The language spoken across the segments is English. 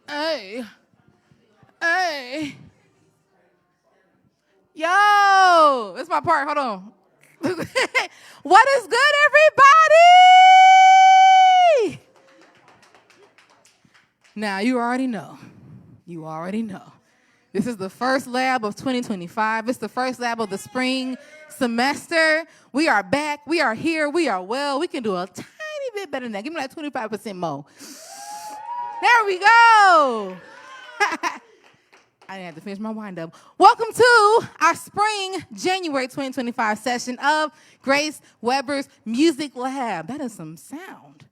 Hey. Hey. Yo. That's my part. Hold on. What is good, everybody? Now, you already know. You already know. This is the first lab of 2025. It's the first lab of the spring semester. We are back. We are here. We are well. We can do a tiny bit better than that. Give me like 25% more. There we go. I didn't have to finish my wind up. Welcome to our spring January 2025 session of Grace Weber's Music Lab. That is some sound.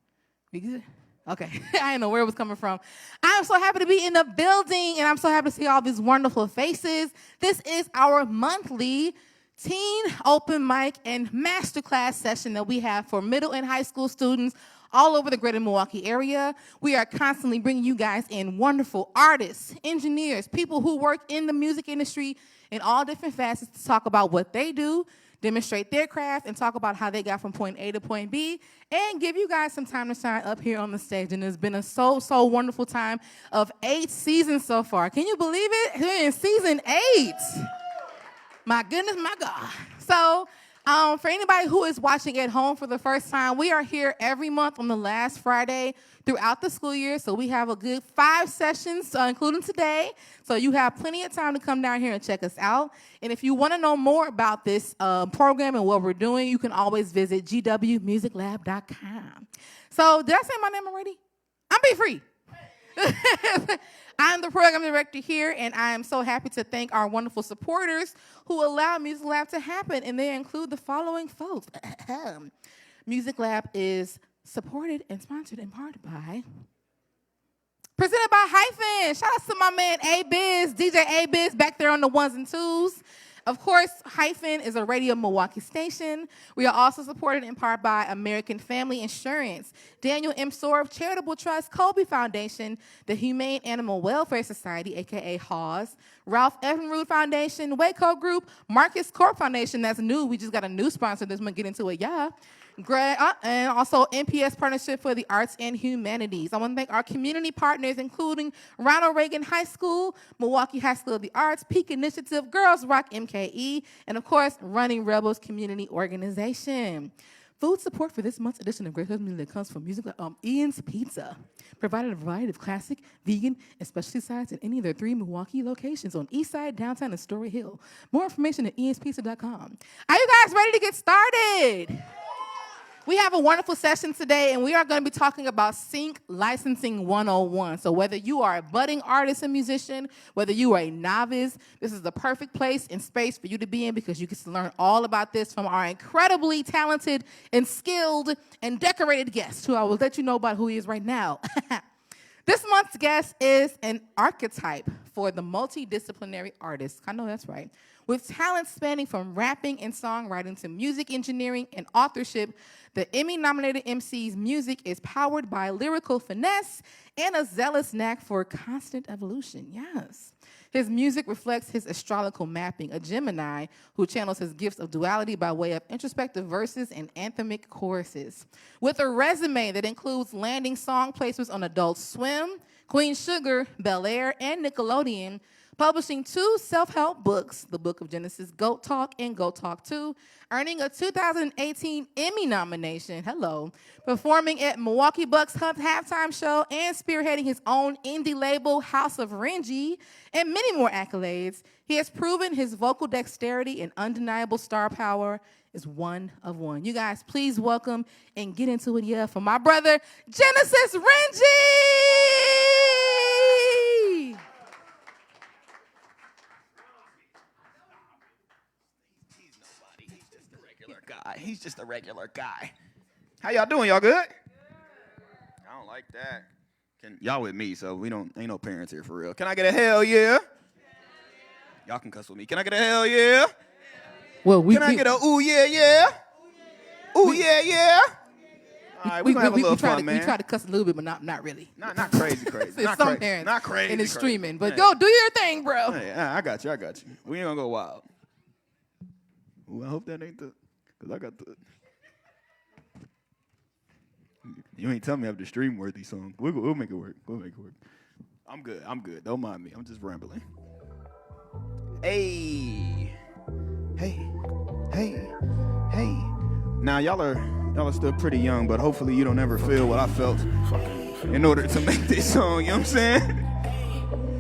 We good? Okay, I didn't know where it was coming from. I'm so happy to be in the building, and I'm so happy to see all these wonderful faces. This is our monthly teen open mic and masterclass session that we have for middle and high school students all over the Greater Milwaukee area. We are constantly bringing you guys in wonderful artists, engineers, people who work in the music industry in all different facets to talk about what they do, demonstrate their craft, and talk about how they got from point A to point B, and give you guys some time to shine up here on the stage. And it's been a so wonderful time of 8 seasons so far. Can you believe it? We're in season 8. My goodness, my God. So, for anybody who is watching at home for the first time, we are here every month on the last Friday throughout the school year. So we have a good 5 sessions, including today. So you have plenty of time to come down here and check us out. And if you want to know more about this program and what we're doing, you can always visit GWMusiclab.com. So did I say my name already? I'm Be Free. I'm the program director here, and I am so happy to thank our wonderful supporters who allow Music Lab to happen, and they include the following folks. Music Lab is supported and sponsored in part by, presented by Hyphen. Shout out to my man A-Biz, DJ A-Biz back there on the ones and twos. Of course, Hyphen is a Radio Milwaukee station. We are also supported in part by American Family Insurance, Daniel M. Sorb Charitable Trust, Kobe Foundation, the Humane Animal Welfare Society, a.k.a. HAWS, Ralph Evenrude Foundation, Waco Group, Marcus Corp Foundation, that's new. We just got a new sponsor this month. Get into it, yeah. And also NPS Partnership for the Arts and Humanities. I want to thank our community partners, including Ronald Reagan High School, Milwaukee High School of the Arts, Peak Initiative, Girls Rock MKE, and of course, Running Rebels Community Organization. Food support for this month's edition of Great Husband that comes from Music Ian's Pizza, provided a variety of classic, vegan, and specialty sides in any of their 3 Milwaukee locations on East Side, Downtown, and Story Hill. More information at ianspizza.com. Are you guys ready to get started? We have a wonderful session today, and we are going to be talking about Sync Licensing 101. So whether you are a budding artist and musician, whether you are a novice, this is the perfect place and space for you to be in because you get to learn all about this from our incredibly talented and skilled and decorated guest, who I will let you know about who he is right now. This month's guest is an archetype for the multidisciplinary artist. I know that's right. With talent spanning from rapping and songwriting to music engineering and authorship, the Emmy-nominated MC's music is powered by lyrical finesse and a zealous knack for constant evolution. Yes. His music reflects his astrological mapping, a Gemini who channels his gifts of duality by way of introspective verses and anthemic choruses. With a resume that includes landing song placements on Adult Swim, Queen Sugar, Bel Air, and Nickelodeon, publishing 2 self-help books, The Book of Genesis, Goat Talk, and Goat Talk 2, earning a 2018 Emmy nomination, performing at Milwaukee Bucks halftime show, and spearheading his own indie label, House of RENJI, and many more accolades. He has proven his vocal dexterity and undeniable star power is one of one. You guys, please welcome and get into it, for my brother, Genesis RENJI! He's just a regular guy. How y'all doing? Y'all good? I don't like that. Y'all with me, so ain't no parents here for real. Can I get a hell yeah? Y'all can cuss with me. Can I get a hell yeah? Well, can I get a ooh yeah yeah? Ooh yeah yeah? All right, we're gonna have a little fun, man. We try to cuss a little bit, but not really. Not crazy. Not some parents. Not crazy. And it's streaming, but go do your thing, bro. Hey, I got you. We ain't gonna go wild. Ooh, I hope that ain't because I got the. You ain't tell me I have the stream worthy song. We'll make it work. I'm good. Don't mind me. I'm just rambling. Hey. Now y'all are still pretty young, but hopefully you don't ever feel what I felt in order to make this song, you know what I'm saying?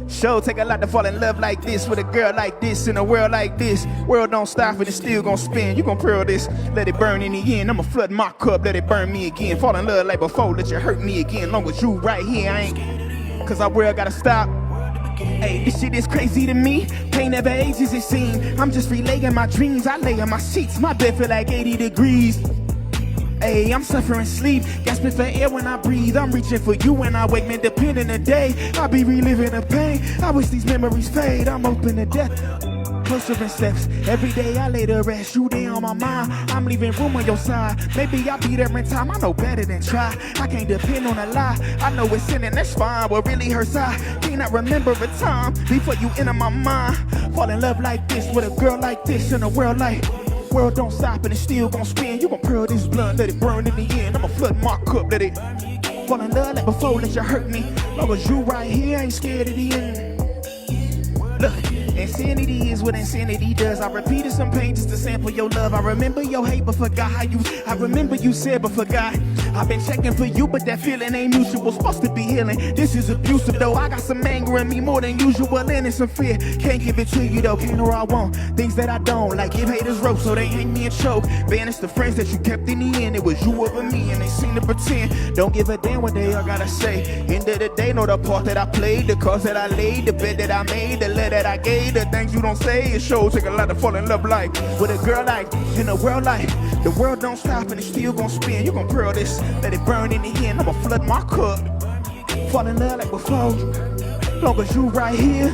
Sure, take a lot to fall in love like this with a girl like this in a world like this. World don't stop and it's still gonna spin. You gon' pearl this, let it burn in the end. I'ma flood my cup, let it burn me again. Fall in love like before, let you hurt me again. Long as you right here, I ain't, cause our world gotta stop. Hey, this shit is crazy to me. Pain never ages, it seems. I'm just relaying my dreams. I lay on my sheets, my bed feel like 80 degrees. Hey, I'm suffering sleep, gasping for air when I breathe. I'm reaching for you when I wake, man, depending the day. I be reliving the pain, I wish these memories fade. I'm open to death, closer in steps. Every day I lay to rest, you there on my mind. I'm leaving room on your side, maybe I'll be there in time. I know better than try, I can't depend on a lie. I know it's sin and that's fine, what really hurts I cannot remember a time before you enter my mind. Fall in love like this with a girl like this in a world like. World don't stop and it's still gon' spin. You gon' pearl this blood, let it burn in the end. I'ma flood my cup, let it fall in love like before, let you hurt me. Long as you right here, I ain't scared of the end. Look, insanity is what insanity does. I repeated some pain just to sample your love. I remember your hate but forgot how you, I remember you said but forgot. I've been checking for you but that feeling ain't mutual. Supposed to be healing, this is abusive though. I got some anger in me more than usual and some fear. Can't give it to you though, can or I won't. Things that I don't, like give haters rope so they hang me and choke. Banish the friends that you kept in the end. It was you over me and they seem to pretend. Don't give a damn what they all gotta say. End of the day, know the part that I played, the cards that I laid, the bed that I made, the letter that I gave, the things you don't say. It shows take a lot to fall in love like with a girl like in a world like. The world don't stop and it's still gon' spin. You gon' pearl this, let it burn in the end. I'ma flood my cup, fall in love like before. Long as you right here,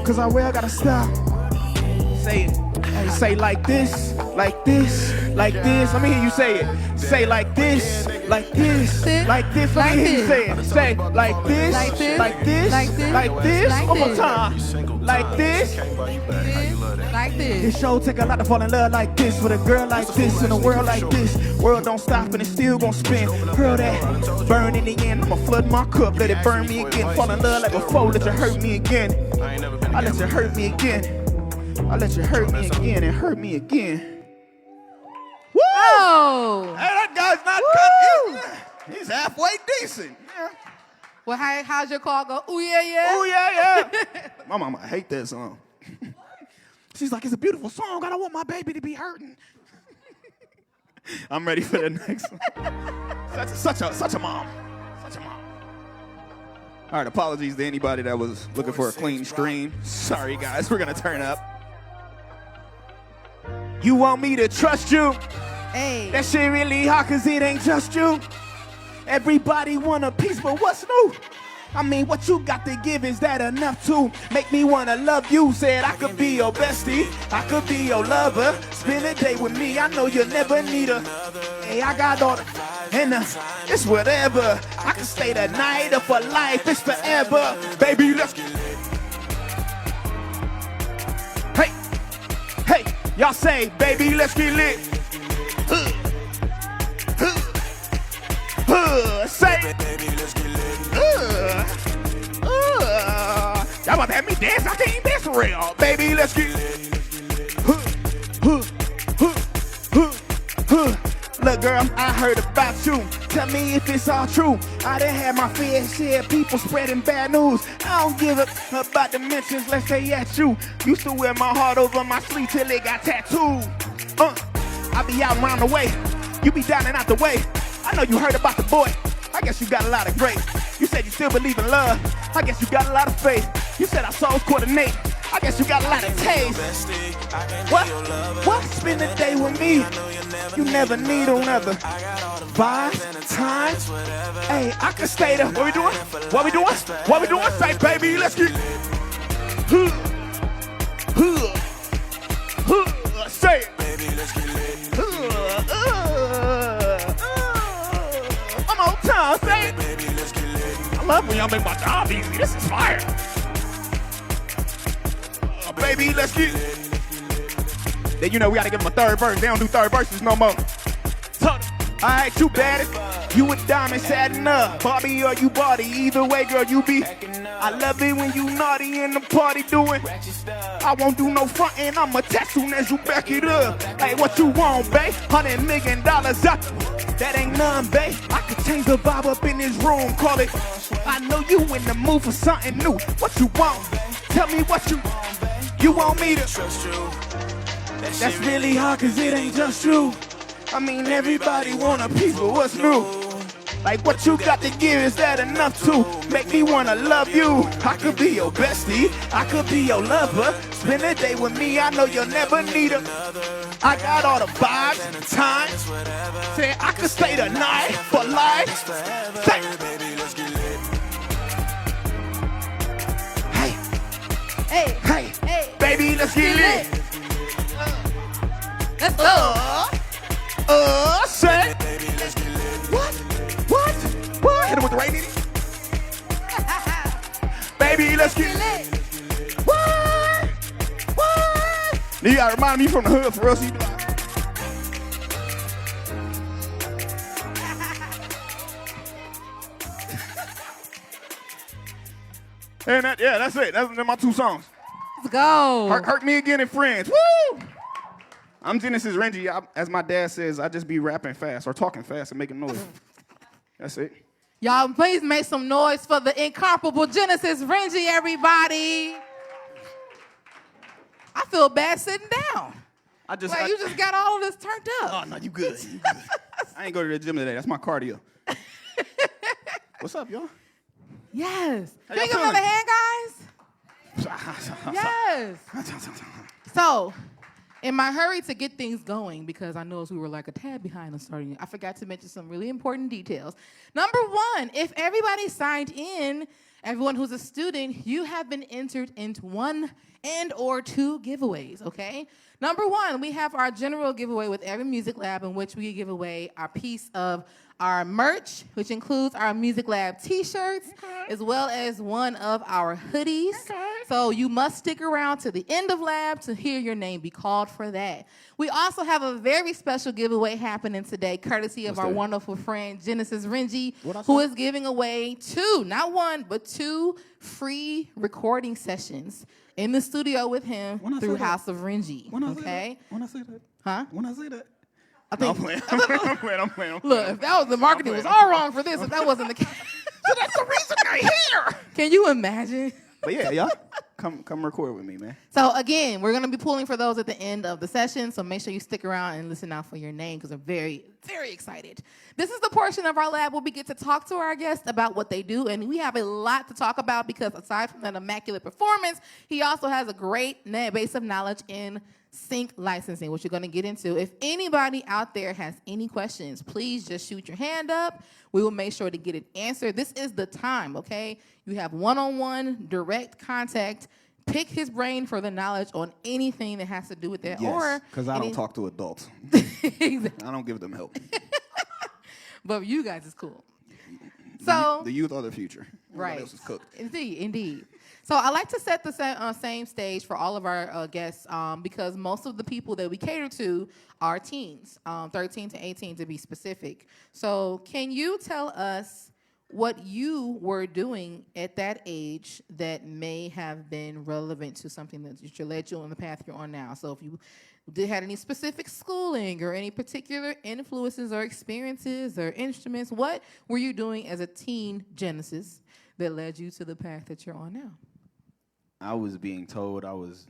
cause our world gotta stop. Say it, hey, say like this, like this, like this. Let me hear you say it. Say like this, like this, like this. Let me hear you say it. Say like this, like this, like this, like this. One more time. Like this, like this. It sure take a lot to fall in love like this with a girl like this in a world like this. World don't stop and it's still gon' spin. Pearl that, burn in the end. I'ma flood my cup, let it burn me again. Fall in love like before, let you hurt me again. I let you hurt me again. I let you hurt me again and hurt me again. Woo! Oh! Hey, that guy's not cut. He's halfway decent. Yeah. Well, how's your car go? Ooh, yeah, yeah. Ooh, yeah, yeah. My mama hate that song. She's like, it's a beautiful song. I don't want my baby to be hurting. I'm ready for the next one. Such a mom. Such a mom. All right, apologies to anybody that was looking for a clean stream. Sorry, guys. We're going to turn up. You want me to trust you? Hey. That shit really hard because it ain't just you. Everybody want a piece, but what's new? I mean, what you got to give, is that enough to make me want to love you? Said I could be your bestie, I could be your lover. Spend a day with me, I know you'll never need her. Hey, I got all the, and it's whatever. I can stay the night or for life, it's forever. Baby, let's get lit. Hey, hey, y'all say, baby, let's get lit. Say, baby, let's get lit. Y'all about to have me dance? I can't even dance for real. Baby, let's get lit. Look, girl, I heard about you. Tell me if it's all true. I done had my fair share of people spreading bad news. I don't give a about the mentions, let's say at you. Used to wear my heart over my sleeve till it got tattooed. I be out around the way. You be down and out the way. I know you heard about the boy. I guess you got a lot of grace. You said you still believe in love. I guess you got a lot of faith. You said our souls coordinate. I guess you got a lot of taste. What? What? Spend the day with me. You never need another. Vibes, time. Hey, I can stay there. What we doing? What we doing? What we doing? Say, baby, let's get. Say it. Baby, let's get lit. One more time, say it. Baby, let's get lit. I love when y'all make my job easy. This is fire. Baby, let's get lit. Then you know we gotta give them a third verse. They don't do third verses no more. Alright, too bad it. You a diamond satin up. Bobby or you body. Either way, girl, you be. I love it when you naughty in the party doing. I won't do no frontin'. I'ma text soon as you back it up. Hey, what you want, babe? $100 million up. That ain't none, babe. I could change the vibe up in this room. Call it. I know you in the mood for something new. What you want? Tell me what you want me to trust you. That's really hard cause it ain't just you. I mean everybody want a piece of what's new. Like what you got to give, is that enough to make me wanna love you? I could be your bestie, I could be your lover. Spend a day with me, I know you'll never need her. I got all the vibes and the time. Say I could stay the night for life. Say, hey, baby, let's get lit. Let's go. Say. What? Hit him with the right knee. Baby, let's get lit. What? You gotta remind me from the hood for us. You be like, and that's it. That's my 2 songs. Let's go. Hurt Me Again and Friends. Woo! I'm Genesis RENJI. As my dad says, I just be rapping fast or talking fast and making noise. That's it. Y'all, please make some noise for the incomparable Genesis RENJI, everybody. I feel bad sitting down. You just got all of this turned up. Oh, no, you good. I ain't go to the gym today. That's my cardio. What's up, y'all? Yes. How Can you y'all give another feeling? hand, guys? Yes. So, in my hurry to get things going, because I noticed we were like a tad behind on starting, I forgot to mention some really important details. Number 1, if everybody signed in, everyone who's a student, you have been entered into 1 and or 2 giveaways, okay? Number 1, we have our general giveaway with every music lab in which we give away our piece of our merch, which includes our Music Lab t-shirts, as well as one of our hoodies. So you must stick around to the end of lab to hear your name be called for that. We also have a very special giveaway happening today, courtesy of our wonderful friend, Genesis RENJI, who is giving away 2, not 1, but 2 free recording sessions in the studio with him through House of RENJI. When I say that? Huh? When I say that? I think, I'm playing. Look, if that was the marketing was all wrong for this, if that wasn't the case. So that's the reason they're here. Can you imagine? But yeah, y'all, come record with me, man. So again, we're going to be pulling for those at the end of the session, so make sure you stick around and listen out for your name because we're very, very excited. This is the portion of our lab where we get to talk to our guests about what they do, and we have a lot to talk about because aside from that immaculate performance, he also has a great base of knowledge in sync licensing, which you're going to get into. If anybody out there has any questions, please just shoot your hand up. We will make sure to get it answered. This is the time, okay? You have one-on-one direct contact. Pick his brain for the knowledge on anything that has to do with that. Yes, because I don't talk to adults. Exactly. I don't give them help. But you guys is cool. So the youth are the future. Right. Everybody else is cooked. Indeed. So I like to set the same stage for all of our guests because most of the people that we cater to are teens, 13 to 18 to be specific. So can you tell us what you were doing at that age that may have been relevant to something that led you on the path you're on now? So if you had any specific schooling or any particular influences or experiences or instruments, what were you doing as a teen Genesis that led you to the path that you're on now? I was being told I was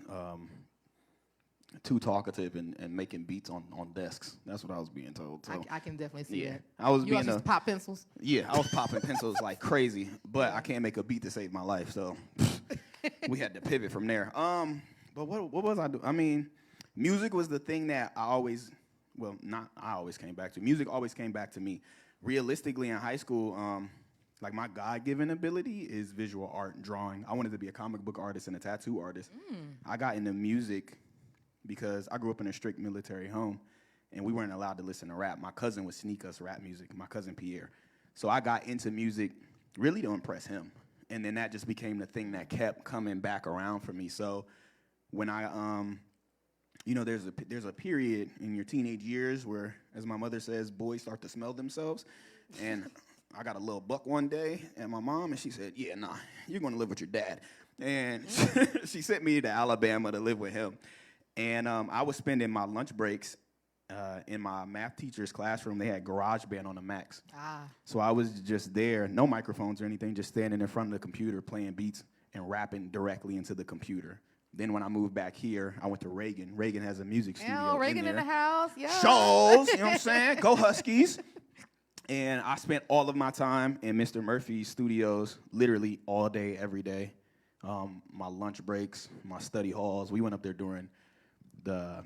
too talkative and making beats on desks. That's what I was being told. So, I can definitely see that. I was you also pop pencils? Yeah, I was popping pencils like crazy, but I can't make a beat to save my life, so we had to pivot from there. But what was I doing? I mean, music was the thing that I always came back to. Music always came back to me. Realistically, in high school, like my God-given ability is visual art and drawing. I wanted to be a comic book artist and a tattoo artist. I got into music because I grew up in a strict military home, and we weren't allowed to listen to rap. My cousin would sneak us rap music, my cousin Pierre. So I got into music really to impress him, and then that just became the thing that kept coming back around for me. So when I you know, there's a period in your teenage years where, as my mother says, boys start to smell themselves. And I got a little buck one day at my mom, and she said, yeah, nah, you're going to live with your dad. And she sent me to Alabama to live with him. And I was spending my lunch breaks in my math teacher's classroom. They had GarageBand on the Macs. So I was just there, no microphones or anything, just standing in front of the computer playing beats and rapping directly into the computer. Then when I moved back here, I went to Reagan. Reagan has a music studio Reagan in the house, yeah. Shows, you know what I'm saying? Go Huskies. And I spent all of my time in Mr. Murphy's studios, literally all day, every day. My lunch breaks, my study halls. We went up there during the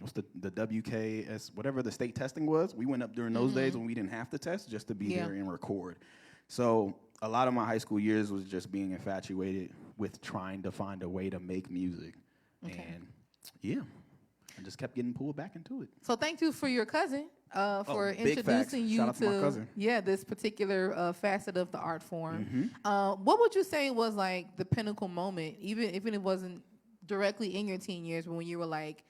WKS, whatever the state testing was. We went up during those days when we didn't have to test, just to be there and record. So a lot of my high school years was just being infatuated with trying to find a way to make music. Okay. And yeah, I just kept getting pulled back into it. So thank you for your cousin for introducing you Shout out to my cousin. this particular facet of the art form. What would you say was like the pinnacle moment, even if it wasn't directly in your teen years, when you were like,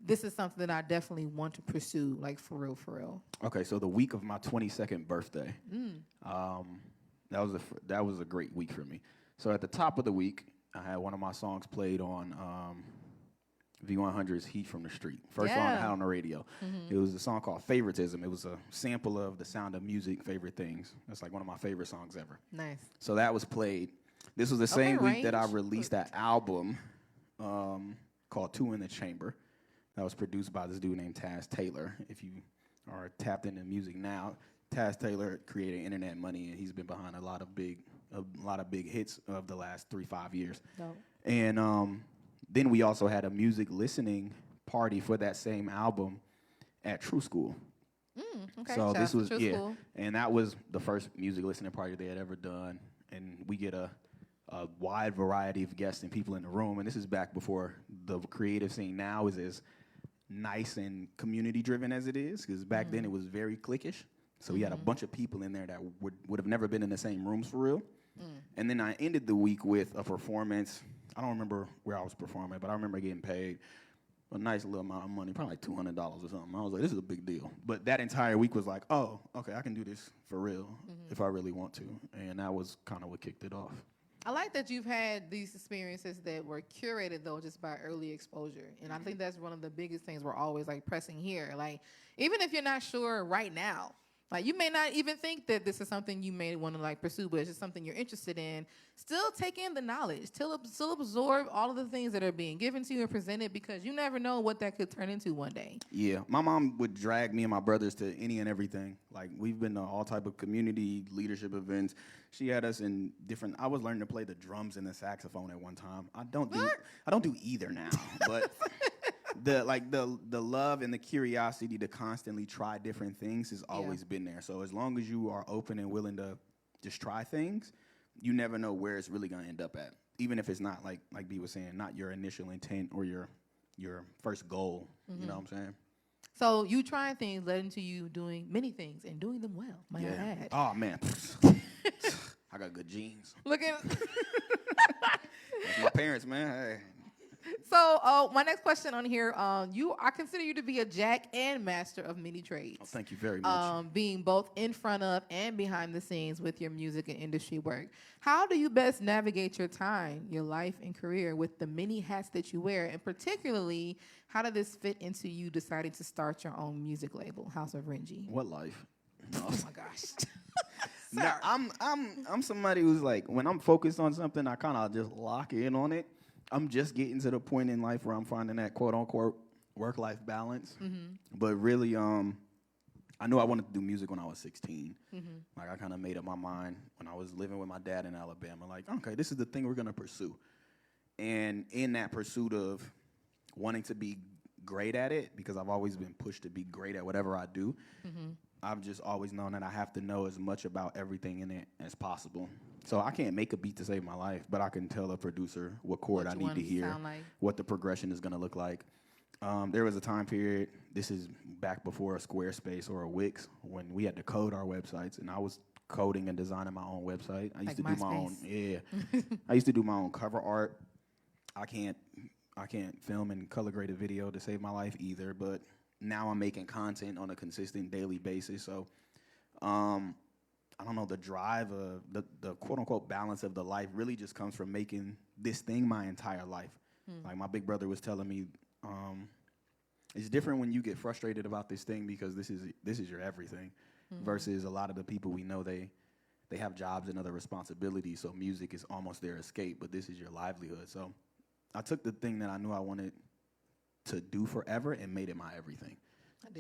this is something that I definitely want to pursue, like for real, for real? Okay, so the week of my 22nd birthday, that was a great week for me. So at the top of the week, I had one of my songs played on V100's Heat from the Street. First song I had on the radio. It was a song called Favoritism. It was a sample of The Sound of Music, Favorite Things. That's like one of my favorite songs ever. Nice. So that was played. This was the same week that I released that album called Two in the Chamber. That was produced by this dude named Taz Taylor. If you are tapped into music now, Taz Taylor created Internet Money, and he's been behind a lot of big hits of the last 3-5 years. Dope. And then we also had a music listening party for that same album at True School. Okay. So this was School. And that was the first music listening party they had ever done, and we get a wide variety of guests and people in the room. And this is back before the creative scene now is as nice and community driven as it is, because back then it was very cliquish. So we had a bunch of people in there that would have never been in the same rooms for real. And then I ended the week with a performance. I don't remember where I was performing, but I remember getting paid a nice little amount of money, probably like $200 or something. I was like, this is a big deal. But that entire week was like, oh, okay, I can do this for real if I really want to. And that was kind of what kicked it off. I like that you've had these experiences that were curated, though, just by early exposure. And I think that's one of the biggest things we're always, like, pressing here. Like, even if you're not sure right now, like, you may not even think that this is something you may want to, like, pursue, but it's just something you're interested in. Still take in the knowledge. Still absorb all of the things that are being given to you and presented, because you never know what that could turn into one day. Yeah. My mom would drag me and my brothers to any and everything. Like, we've been to all type of community leadership events. She had us in different. I was learning to play the drums and the saxophone at one time. I don't do either now, but the love and the curiosity to constantly try different things has always been there. So as long as you are open and willing to just try things, you never know where it's really gonna end up at. Even if it's not like B was saying, not your initial intent or your first goal. You know what I'm saying? So you trying things led into you doing many things and doing them well, might I add. Oh, man. I got good genes. Look at That's my parents, man. Hey. So my next question on here, I consider you to be a jack and master of many trades. Oh, thank you very much. Being both in front of and behind the scenes with your music and industry work. How do you best navigate your time, your life, and career with the many hats that you wear? And particularly, how did this fit into you deciding to start your own music label, House of RENJI? What life? No. Oh my gosh. No, I'm somebody who's like, when I'm focused on something, I kind of just lock in on it. I'm just getting to the point in life where I'm finding that quote unquote work-life balance. But really, I knew I wanted to do music when I was 16. Like, I kind of made up my mind when I was living with my dad in Alabama. Like, okay, this is the thing we're gonna pursue. And in that pursuit of wanting to be great at it, because I've always been pushed to be great at whatever I do, I've just always known that I have to know as much about everything in it as possible. So I can't make a beat to save my life, but I can tell a producer what chord I need to hear, what the progression is going to look like. There was a time period, this is back before a Squarespace or a Wix, when we had to code our websites, and I was coding and designing my own website. I used to do my own, I used to do my own cover art. I can't film and color grade a video to save my life either. But now I'm making content on a consistent daily basis. So, I don't know, the drive, the quote unquote balance of the life really just comes from making this thing my entire life. Like my big brother was telling me, it's different when you get frustrated about this thing because this is your everything, versus a lot of the people we know they have jobs and other responsibilities, so music is almost their escape, but this is your livelihood. So I took the thing that I knew I wanted to do forever and made it my everything.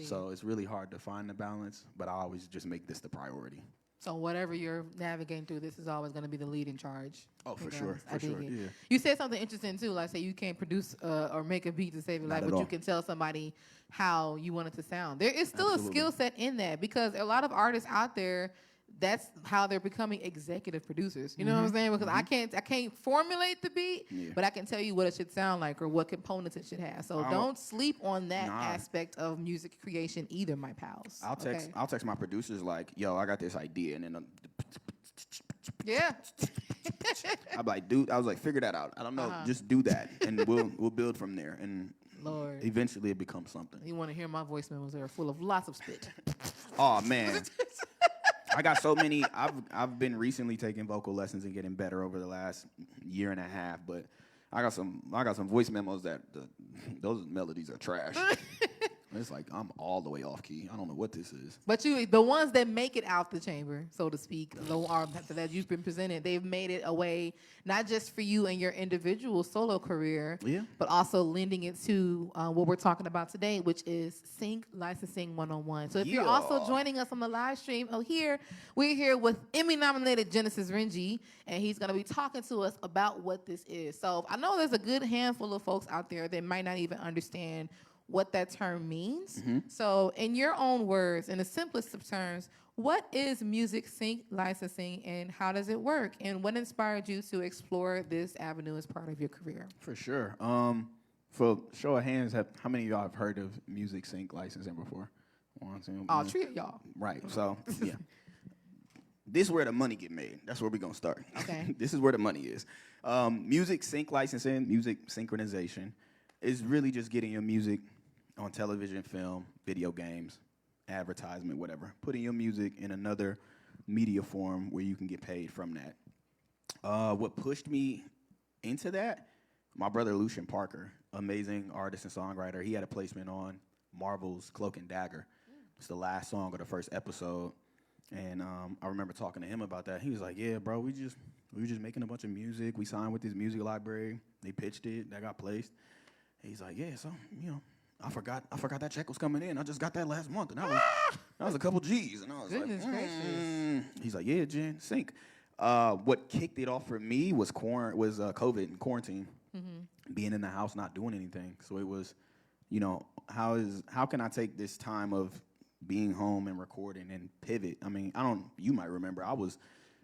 So it's really hard to find the balance, but I always just make this the priority. So whatever you're navigating through, this is always going to be the lead in charge. Oh, for sure, yeah. You said something interesting, too. Like, say you can't produce or make a beat to save your life, but you can tell somebody how you want it to sound. There is still a skill set in that, because a lot of artists out there, that's how they're becoming executive producers. You know what I'm saying? Because I can't formulate the beat, but I can tell you what it should sound like or what components it should have. So don't sleep on that aspect of music creation either, my pals. I'll text my producers like, yo, I got this idea, and then yeah. I'm like, dude, I was like, figure that out. I don't know, just do that, and we'll build from there. And Lord, eventually it becomes something. You want to hear my voice memos? They're full of lots of spit. Oh man. I got so many. I've been recently taking vocal lessons and getting better over the last year and a half. But I got some voice memos that those melodies are trash. It's like I'm all the way off key. I don't know what this is. But the ones that make it out the chamber, so to speak, that you've been presented, they've made it a way not just for you and your individual solo career, but also lending it to what we're talking about today, which is Sync Licensing 101. So if you're also joining us on the live stream, we're here with Emmy-nominated Genesis RENJI, and he's going to be talking to us about what this is. So I know there's a good handful of folks out there that might not even understand what that term means. So in your own words, in the simplest of terms, what is music sync licensing and how does it work? And what inspired you to explore this avenue as part of your career? For sure. For show of hands, how many of y'all have heard of music sync licensing before? All three of y'all. Right, so yeah. This is where the money get made. That's where we're gonna start. Okay. This is where the money is. Music sync licensing, music synchronization is really just getting your music on television, film, video games, advertisement, whatever. Putting your music in another media form where you can get paid from that. What pushed me into that, my brother Lucian Parker, amazing artist and songwriter. He had a placement on Marvel's Cloak and Dagger. It's the last song of the first episode. And I remember talking to him about that. He was like, yeah, bro, we were just making a bunch of music. We signed with this music library. They pitched it. That got placed. And he's like, yeah, so, I forgot that check was coming in. I just got that last month, and that was a couple G's. And I was Goodness gracious. He's like, yeah, Jen, sync. What kicked it off for me was COVID and quarantine, being in the house, not doing anything. So it was, how can I take this time of being home and recording and pivot? I mean, you might remember, I was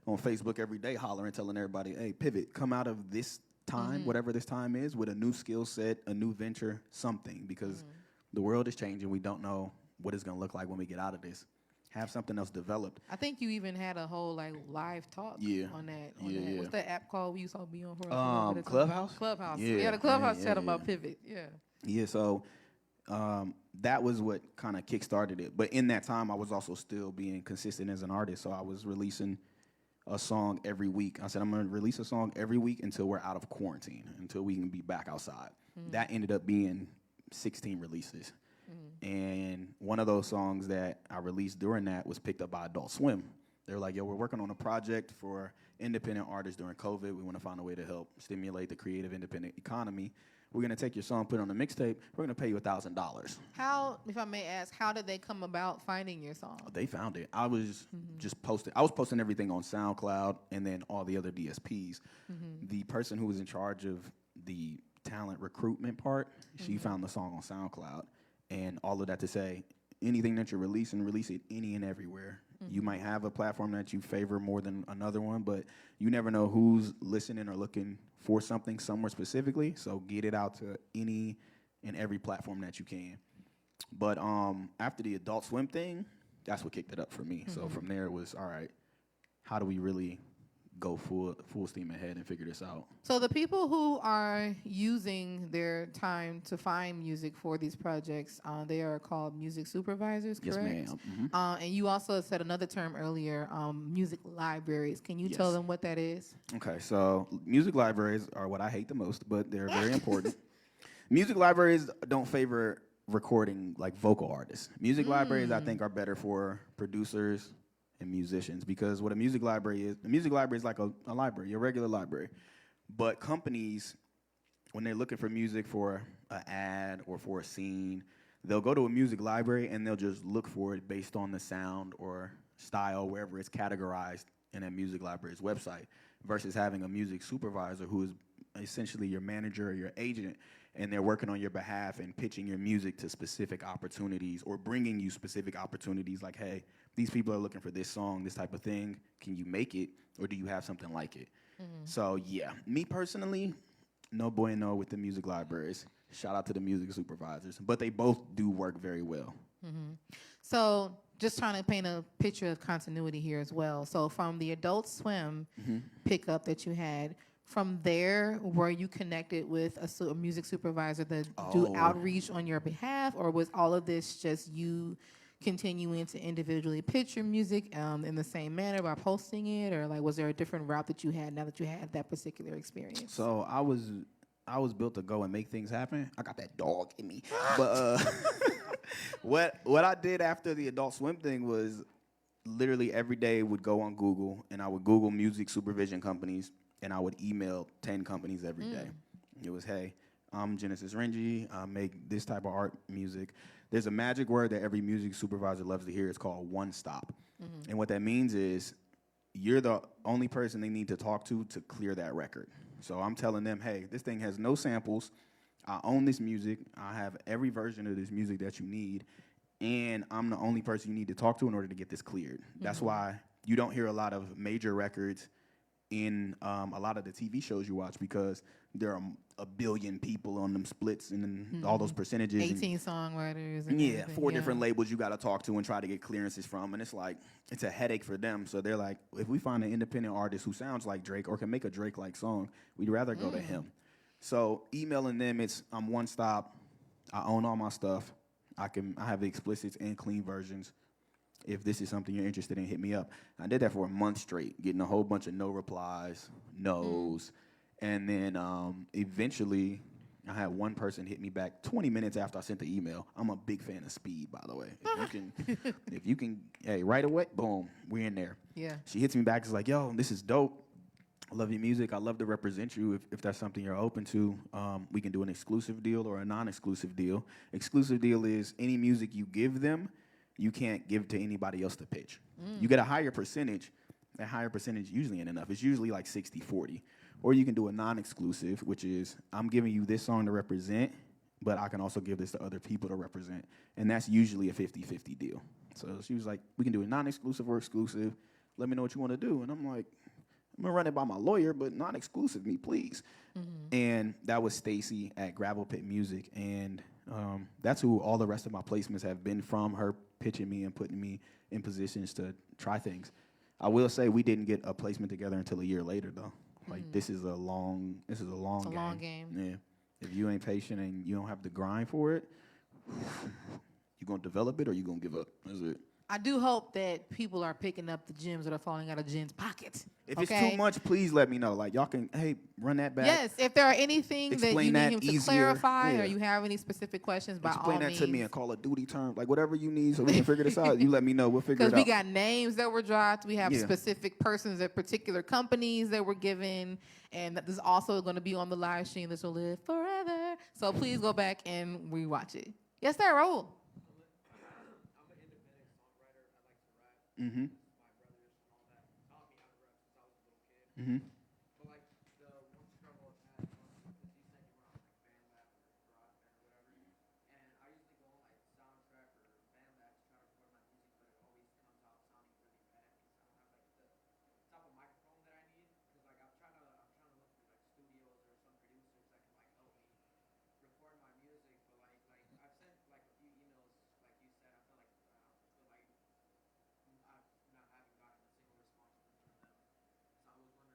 on Facebook every day hollering, telling everybody, hey, pivot, come out of this time, whatever this time is, with a new skill set, a new venture, something, because the world is changing. We don't know what it's going to look like when we get out of this. Have something else developed. I think you even had a whole live talk on that. Yeah. What's that app called we used to be on for? Clubhouse? Clubhouse. Yeah, the Clubhouse chat about pivot. Yeah. Yeah, so that was what kind of kick-started it. But in that time, I was also still being consistent as an artist, so I was releasing a song every week. I said, I'm going to release a song every week until we're out of quarantine, until we can be back outside. That ended up being 16 releases. And one of those songs that I released during that was picked up by Adult Swim. They were like, yo, we're working on a project for independent artists during COVID. We want to find a way to help stimulate the creative independent economy. We're going to take your song, put it on a mixtape. We're going to pay you $1,000. How, if I may ask, how did they come about finding your song? They found it. I was just posting. I was posting everything on SoundCloud and then all the other DSPs. The person who was in charge of the talent recruitment part, she found the song on SoundCloud. And all of that to say, anything that you're releasing, release it any and everywhere. You might have a platform that you favor more than another one, but you never know who's listening or looking for something somewhere specifically. So get it out to any and every platform that you can. But after the Adult Swim thing, that's what kicked it up for me. So from there it was, all right, how do we really go full steam ahead and figure this out. So the people who are using their time to find music for these projects, they are called music supervisors, correct? Yes, ma'am. And you also said another term earlier, music libraries. Can you tell Yes. them what that is? Okay, so music libraries are what I hate the most, but they're very important. Music libraries don't favor recording like vocal artists. Music libraries, I think, are better for producers and musicians, because what a music library is like a library, a regular library. But companies, when they're looking for music for an ad or for a scene, they'll go to a music library and they'll just look for it based on the sound or style, wherever it's categorized in a music library's website, versus having a music supervisor who is essentially your manager or your agent, and they're working on your behalf and pitching your music to specific opportunities or bringing you specific opportunities like, hey, these people are looking for this song, this type of thing. Can you make it, or do you have something like it? So, yeah, me personally, no bueno with the music libraries. Shout out to the music supervisors. But they both do work very well. So just trying to paint a picture of continuity here as well. So from the Adult Swim pickup that you had, from there, were you connected with a music supervisor that do outreach on your behalf, or was all of this just you continuing to individually pitch your music in the same manner by posting it, or like was there a different route that you had now that you had that particular experience? So I was built to go and make things happen. I got that dog in me. But what I did after the Adult Swim thing was literally every day would go on Google and I would Google music supervision companies, and I would email 10 companies every day. It was, hey, I'm Genesis RENJI. I make this type of art music. There's a magic word that every music supervisor loves to hear. It's called one stop. And what that means is you're the only person they need to talk to clear that record. So I'm telling them, hey, this thing has no samples. I own this music. I have every version of this music that you need. And I'm the only person you need to talk to in order to get this cleared. That's why you don't hear a lot of major records in a lot of the TV shows you watch, because there are a billion people on them splits and all those percentages. 18 songwriters. And yeah, 4 different labels you got to talk to and try to get clearances from. And it's like, it's a headache for them. So they're like, if we find an independent artist who sounds like Drake or can make a Drake-like song, we'd rather go to him. So emailing them, I'm one stop. I own all my stuff. I have the explicits and clean versions. If this is something you're interested in, hit me up. I did that for a month straight, getting a whole bunch of no replies, no's. And then eventually, I had one person hit me back 20 minutes after I sent the email. I'm a big fan of speed, by the way. If you can, hey, right away, boom, we're in there. Yeah. She hits me back, it's like, yo, this is dope. I love your music. I love to represent you. If that's something you're open to, we can do an exclusive deal or a non-exclusive deal. Exclusive deal is any music you give them, you can't give to anybody else to pitch. You get a higher percentage. That higher percentage usually ain't enough. It's usually like 60-40. Or you can do a non-exclusive, which is I'm giving you this song to represent, but I can also give this to other people to represent. And that's usually a 50-50 deal. So she was like, we can do a non-exclusive or exclusive. Let me know what you want to do. And I'm like, I'm going to run it by my lawyer, but non-exclusive me, please. And that was Stacy at Gravel Pit Music. And that's who all the rest of my placements have been from, her pitching me and putting me in positions to try things. I will say we didn't get a placement together until a year later, though. Like, this is a long game. Long game. Yeah. If you ain't patient and you don't have the grind for it, you going to develop it or you going to give up. That's it. I do hope that people are picking up the gems that are falling out of Jen's pockets. If it's too much, please let me know. Like, y'all can, hey, run that back. Yes, if there are anything that you need him to clarify, or you have any specific questions, by all means. Explain that to me in Call of Duty terms. Like, whatever you need so we can figure this out, you let me know. We'll figure it out. Because we got names that were dropped. We have specific persons at particular companies that were given. And this is also going to be on the live stream. This will live forever. So please go back and rewatch it. Yes, sir, Raul. Mm-hmm. Mm-hmm. But like the one struggle I've had, because you said you were on like Bandlab or GarageBand or whatever, and I usually go on like Soundtrack or Bandlab to try to record my music, but it always comes out sounding really bad because I don't have like the type of microphone that I need. Because like I'm trying to look through like studios or some producers that can like help me record my music, but like I've sent like a few emails, like you said, I feel like but like I haven't gotten a single response from them. So I was wondering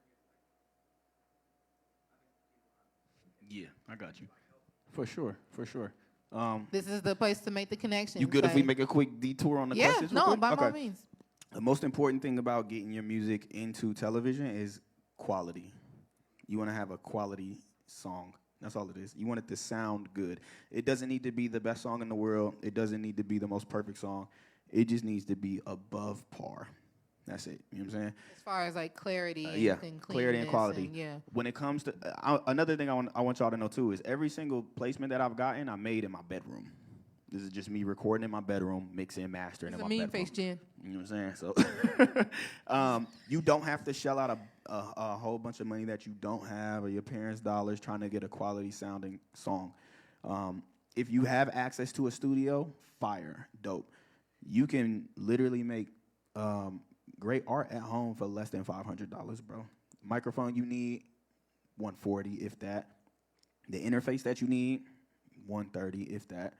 Yeah, I got you. For sure, for sure. This is the place to make the connection. You good if we make a quick detour on the Yeah, questions? real no, quick? by all Okay. means. The most important thing about getting your music into television is quality. You want to have a quality song. That's all it is. You want it to sound good. It doesn't need to be the best song in the world. It doesn't need to be the most perfect song. It just needs to be above par. That's it. You know what I'm saying? As far as like clarity and, Yeah, and clarity and cleanliness quality. and, yeah. When it comes to another thing I want y'all to know too is every single placement that I've gotten, I made in my bedroom. This is just me recording in my bedroom, mixing, mastering It's in a my mean bedroom. face, Jen. You know what I'm saying? So you don't have to shell out a whole bunch of money that you don't have or your parents' dollars trying to get a quality sounding song. If you have access to a studio, fire, dope. You can literally make great art at home for less than $500, bro. Microphone you need, $140 if that. The interface that you need, $130 if that.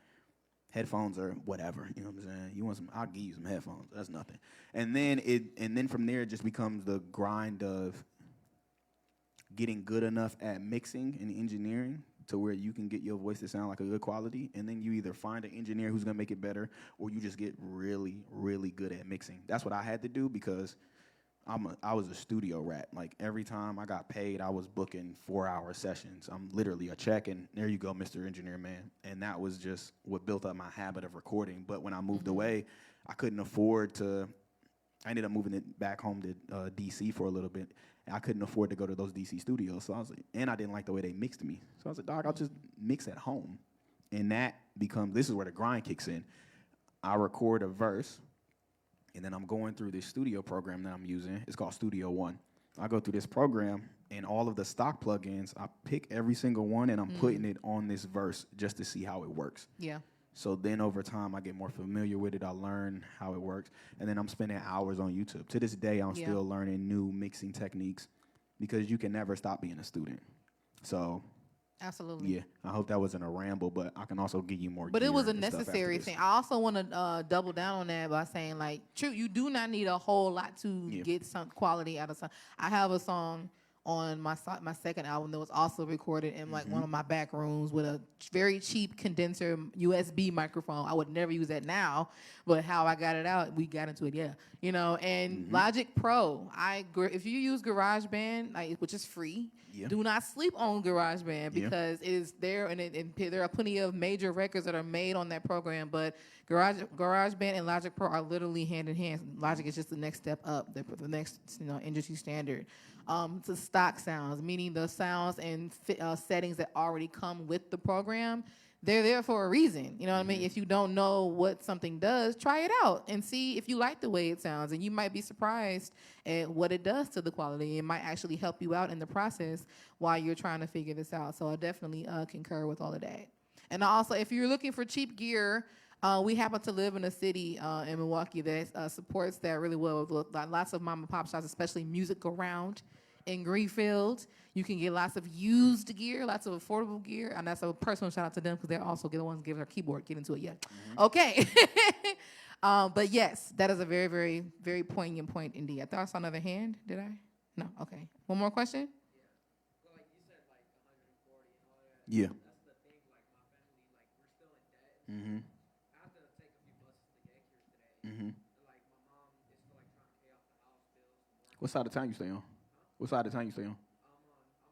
Headphones or whatever, you know what I'm saying? You want some? I'll give you some headphones. That's nothing. And then from there it just becomes the grind of getting good enough at mixing and engineering to where you can get your voice to sound like a good quality. And then you either find an engineer who's gonna make it better, or you just get really, really good at mixing. That's what I had to do because I was a studio rat. Like every time I got paid, I was booking 4-hour sessions. I'm literally a check, and there you go, Mr. Engineer Man. And that was just what built up my habit of recording. But when I moved away, I couldn't afford to. I ended up moving it back home to D.C. for a little bit. And I couldn't afford to go to those D.C. studios. So I was like, and I didn't like the way they mixed me. So I was like, dog, I'll just mix at home. And that becomes, this is where the grind kicks in. I record a verse. And then I'm going through this studio program that I'm using. It's called Studio One. I go through this program, and all of the stock plugins, I pick every single one, and I'm putting it on this verse just to see how it works. Yeah. So then over time, I get more familiar with it. I learn how it works. And then I'm spending hours on YouTube. To this day, I'm still learning new mixing techniques because you can never stop being a student. So... Absolutely. Yeah, I hope that wasn't a ramble, but I can also give you more. But it was a gear and stuff necessary after this. thing. I also want to double down on that by saying, like, true, you do not need a whole lot to get some quality out of something. I have a song on my second album that was also recorded in like one of my back rooms with a very cheap condenser USB microphone. I would never use that now, but how I got it out, we got into it, you know. And Logic Pro, if you use GarageBand, like, which is free, do not sleep on GarageBand because it is there, and there are plenty of major records that are made on that program. But GarageBand and Logic Pro are literally hand in hand. Logic is just the next step up, the next industry standard. To stock sounds, meaning the sounds and settings that already come with the program. They're there for a reason. You know what I mean? If you don't know what something does, try it out and see if you like the way it sounds. And you might be surprised at what it does to the quality. It might actually help you out in the process while you're trying to figure this out. So I definitely concur with all of that. And also, if you're looking for cheap gear, we happen to live in a city in Milwaukee that supports that really well. Lots of mom and pop shops, especially Music Around in Greenfield. You can get lots of used gear, lots of affordable gear, and that's a personal shout out to them because they're also the ones giving our keyboard. Get into it, Okay. But yes, that is a very, very, very poignant point indeed. I thought I saw another hand. Did I? No. Okay. One more question? Well, like you said, like 140 and all that. Yeah. That's the thing. Like my family, like we're still in debt. I have to take a few buses to get here today. And, like my mom is still like trying to pay off the house bills. What side of town you stay on? What side of town you stay on? I'm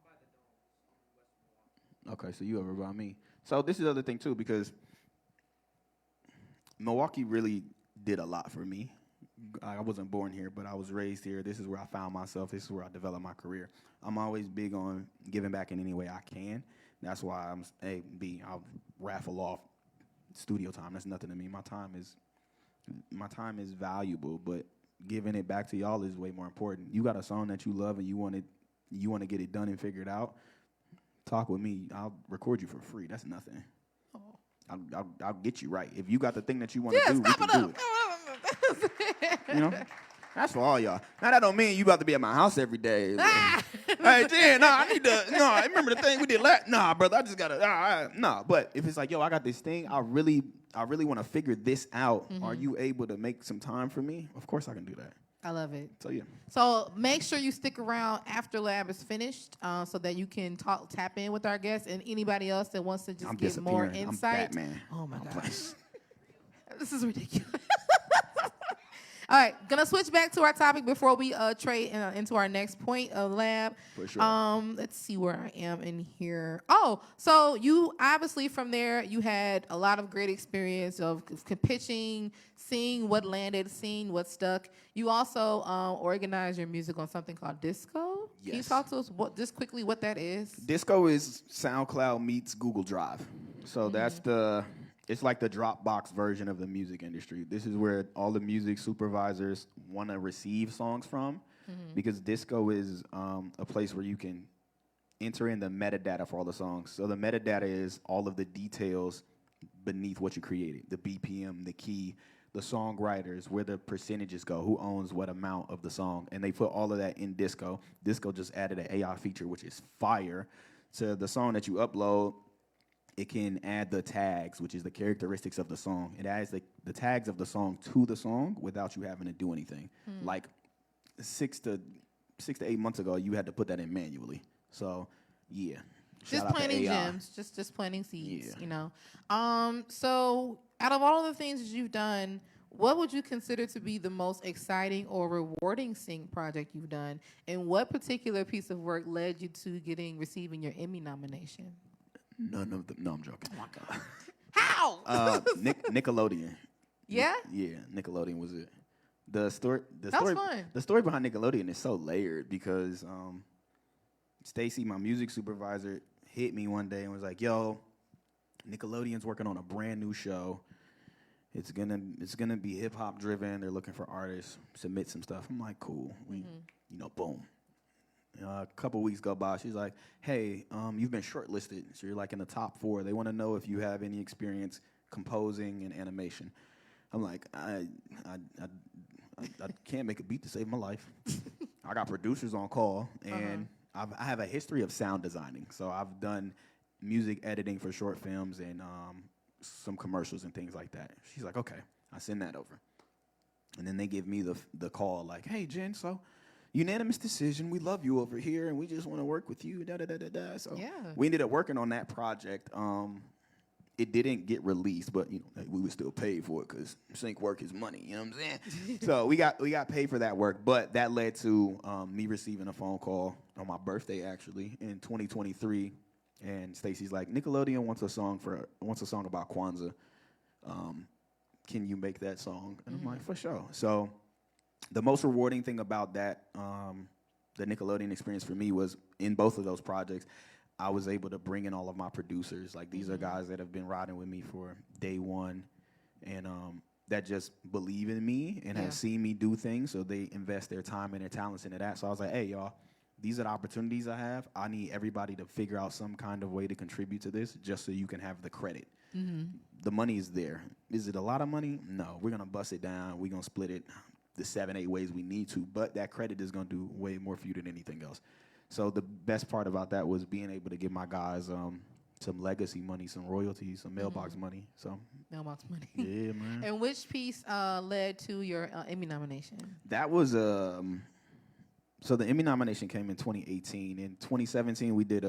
by the Dome. I'm in West Milwaukee. Okay, so you over by me. So this is the other thing too, because Milwaukee really did a lot for me. I wasn't born here, but I was raised here. This is where I found myself. This is where I developed my career. I'm always big on giving back in any way I can. That's why I'll raffle off studio time. That's nothing to me. My time is valuable, but giving it back to y'all is way more important. You got a song that you love and you want to get it done and figured out. Talk with me. I'll record you for free. That's nothing. I'll get you right. If you got the thing that you want to do, we can do it. You know, that's for all y'all. Now that don't mean you about to be at my house every day. Hey, Jen, I remember the thing we did last. Nah, brother, I just gotta. Nah, but if it's like, yo, I got this thing, I really want to figure this out. Are you able to make some time for me? Of course I can do that. I love it. So yeah. So make sure you stick around after lab is finished, so that you can tap in with our guests and anybody else that wants to just get more insight. I'm Batman. Oh my I'm gosh, playing. this is ridiculous. All right, gonna switch back to our topic before we trade into our next point of lab. For sure. Let's see where I am in here. Oh, so you obviously from there you had a lot of great experience of pitching, seeing what landed, seeing what stuck. You also organized your music on something called Disco. Yes. Can you talk to us just quickly what that is? Disco is SoundCloud meets Google Drive. So that's it's like the Dropbox version of the music industry. This is where all the music supervisors want to receive songs from, because Disco is a place where you can enter in the metadata for all the songs. So the metadata is all of the details beneath what you created, the BPM, the key, the songwriters, where the percentages go, who owns what amount of the song, and they put all of that in Disco. Disco just added an AI feature, which is fire. To the song that you upload, it can add the tags, which is the characteristics of the song. It adds the tags of the song to the song without you having to do anything. Like 6 to 8 months ago, you had to put that in manually. So, yeah. Just planting gems, just planting seeds, Yeah. you know. So out of all of the things that you've done, what would you consider to be the most exciting or rewarding sync project you've done? And what particular piece of work led you to receiving your Emmy nomination? None of them. No, I'm joking. Oh my God. How? Nickelodeon. Yeah? Yeah, Nickelodeon was it. The story fun. The story behind Nickelodeon is so layered because Stacy, my music supervisor, hit me one day and was like, "Yo, Nickelodeon's working on a brand new show. It's gonna be hip hop driven. They're looking for artists. Submit some stuff." I'm like, "Cool." Boom. A couple weeks go by. She's like, "Hey, you've been shortlisted, so you're like in the top 4. They want to know if you have any experience composing and animation." I'm like, I can't make a beat to save my life. I got producers on call, and I have a history of sound designing. So I've done music editing for short films and some commercials and things like that. She's like, "Okay, I send that over." And then they give me the call like, "Hey, Jen, so unanimous decision. We love you over here, and we just want to work with you." So we ended up working on that project. It didn't get released, but we were still paid for it because sync work is money. You know what I'm saying? So we got paid for that work, but that led to me receiving a phone call on my birthday actually in 2023, and Stacy's like, "Nickelodeon wants a song about Kwanzaa. Can you make that song?" And I'm like, "For sure." So the most rewarding thing about that, the Nickelodeon experience for me was in both of those projects, I was able to bring in all of my producers. Like these are guys that have been riding with me for day one, and that just believe in me and have seen me do things. So they invest their time and their talents into that. So I was like, "Hey, y'all, these are the opportunities I have. I need everybody to figure out some kind of way to contribute to this just so you can have the credit." The money is there. Is it a lot of money? No. We're going to bust it down. We're going to split it the 7-8 ways we need to, but that credit is going to do way more for you than anything else. So the best part about that was being able to give my guys some legacy money, some royalties, some mailbox money. So Mailbox money. Yeah, man. And which piece led to your Emmy nomination? That was so the Emmy nomination came in 2018. In 2017, we did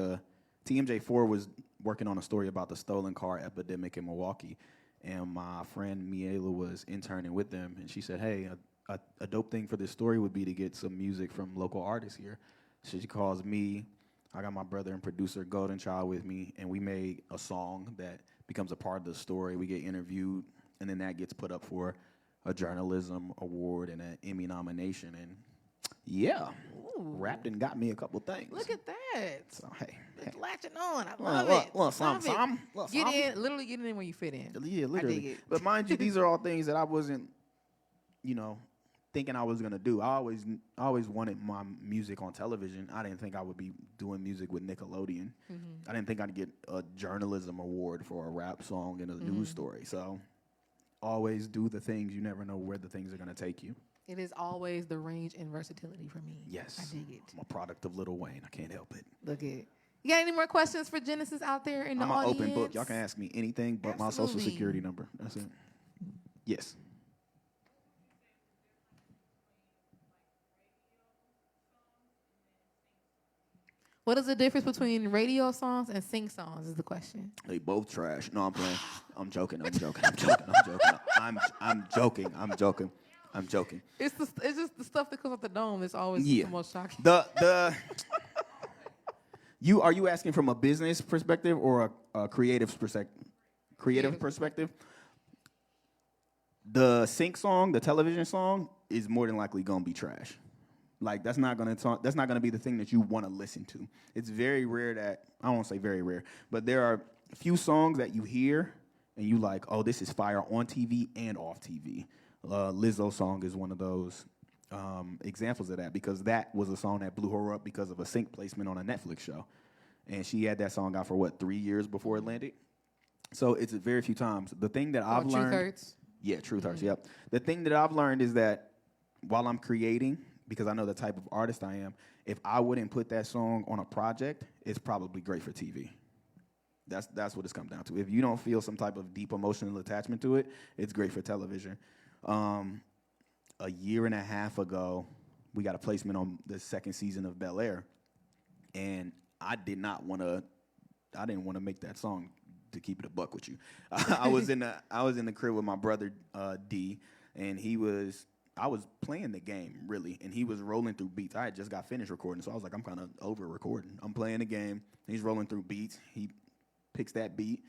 TMJ4 was working on a story about the stolen car epidemic in Milwaukee, and my friend Miela was interning with them, and she said, "Hey, a dope thing for this story would be to get some music from local artists here." So she calls me. I got my brother and producer Golden Child with me, and we made a song that becomes a part of the story. We get interviewed, and then that gets put up for a journalism award and an Emmy nomination. And yeah, rapped and got me a couple things. Look at that. So hey, Latching on. I love it. Literally getting in where you fit in. Yeah, literally. I dig it. But mind you, these are all things that I wasn't, thinking I was gonna do. I always wanted my music on television. I didn't think I would be doing music with Nickelodeon. I didn't think I'd get a journalism award for a rap song and a news story. So always do the things. You never know where the things are gonna take you. It is always the range and versatility for me. Yes. I dig it. I'm a product of Lil Wayne. I can't help it. Look it. You got any more questions for Genesis out there in the I'm audience? an open book. Y'all can ask me anything but my social Absolutely. security number. That's it. Yes. What is the difference between radio songs and sing songs is the question. They both trash. No, I'm playing. I'm joking. I'm joking. I'm joking. I'm joking. I'm joking. I'm joking. I'm joking. It's just the stuff that comes out the dome is always Yeah. the most shocking. Are you asking from a business perspective or a creative perspective? Creative perspective. The sync song, the television song, is more than likely gonna be trash. Like that's not gonna be the thing that you want to listen to. It's very rare that I won't say very rare, but there are a few songs that you hear and you like, oh, this is fire on TV and off TV. Lizzo's song is one of those examples of that because that was a song that blew her up because of a sync placement on a Netflix show, and she had that song out for 3 years before it landed. So it's very few times. The thing that I've learned, Truth Hurts. Yeah, Truth Hurts. Yep. The thing that I've learned is that while I'm creating, because I know the type of artist I am, if I wouldn't put that song on a project, it's probably great for TV. That's what it's come down to. If you don't feel some type of deep emotional attachment to it, it's great for television. A year and a half ago, we got a placement on the second season of Bel-Air, and I didn't want to make that song. To keep it a buck with you, I was in the crib with my brother D, and I was playing the game really, and he was rolling through beats. I had just got finished recording, so I was like, I'm kind of over recording. I'm playing the game. He's rolling through beats. He picks that beat,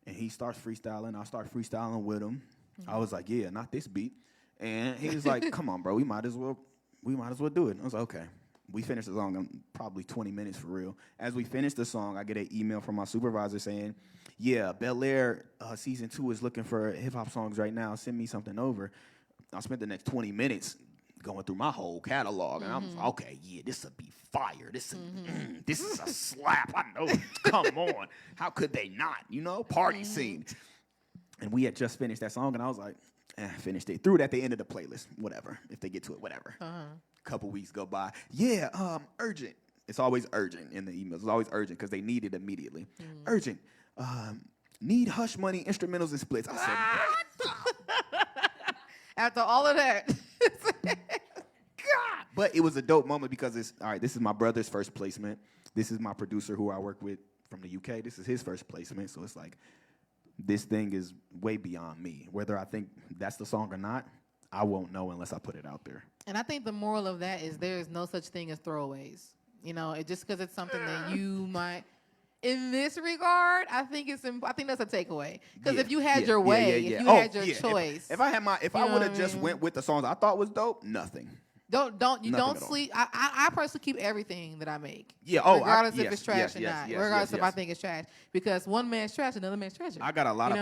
and he starts freestyling. I start freestyling with him. I was like, yeah, not this beat. And he was like, come on, bro, we might as well do it. I was like, okay. We finished the song in probably 20 minutes for real. As we finished the song, I get an email from my supervisor saying, yeah, Bel-Air season 2 is looking for hip-hop songs right now. Send me something over. I spent the next 20 minutes going through my whole catalog, and I was like, okay, yeah, this would be fire. This is a slap. I know. Come on. How could they not? Party scene. And we had just finished that song, and I was like, finished it. Threw it at the end of the playlist. Whatever. If they get to it, whatever. Couple weeks go by. Yeah, urgent. It's always urgent in the emails. It's always urgent because they need it immediately. Urgent. Need Hush Money instrumentals and splits. I said, what? After all of that. God. But it was a dope moment because it's, all right, this is my brother's first placement. This is my producer who I work with from the UK. This is his first placement. So it's like, this thing is way beyond me. Whether I think that's the song or not, I won't know unless I put it out there. And I think the moral of that is there is no such thing as throwaways. Just because it's something that you might, in this regard, I think that's a takeaway. Because if you had your way, if you had your choice, if I would have just went with the songs I thought was dope, nothing. Don't sleep. I personally keep everything that I make. Yeah. Regardless if it's trash or not. Regardless if I think it's trash, because one man's trash, another man's treasure. I got a lot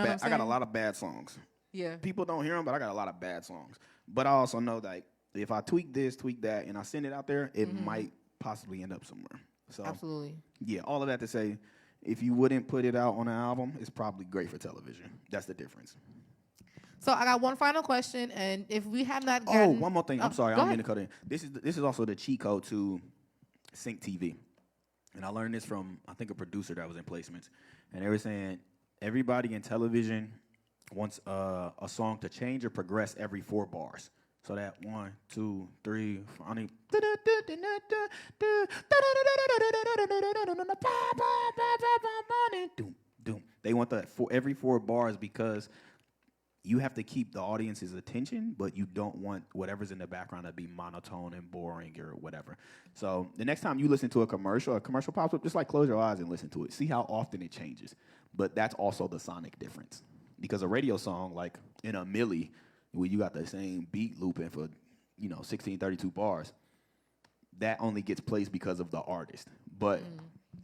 of bad songs. Yeah. People don't hear them, but I got a lot of bad songs. But I also know that if I tweak this, tweak that, and I send it out there, it might possibly end up somewhere. So absolutely. Yeah, all of that to say, if you wouldn't put it out on an album, it's probably great for television. That's the difference. So I got one final question, and if we have not gotten... one more thing. I'm sorry, I don't mean to cut in. This is also the cheat code to Sync TV. And I learned this from, I think, a producer that was in placements. And they were saying everybody in television wants a song to change or progress every 4 bars. So that 1, 2, 3, 4, I mean, they want that for every 4 bars because you have to keep the audience's attention, but you don't want whatever's in the background to be monotone and boring or whatever. So the next time you listen to a commercial pops up, just like close your eyes and listen to it. See how often it changes. But that's also the sonic difference. Because a radio song, like in a milli, where you got the same beat looping for, 1632 bars, that only gets placed because of the artist. But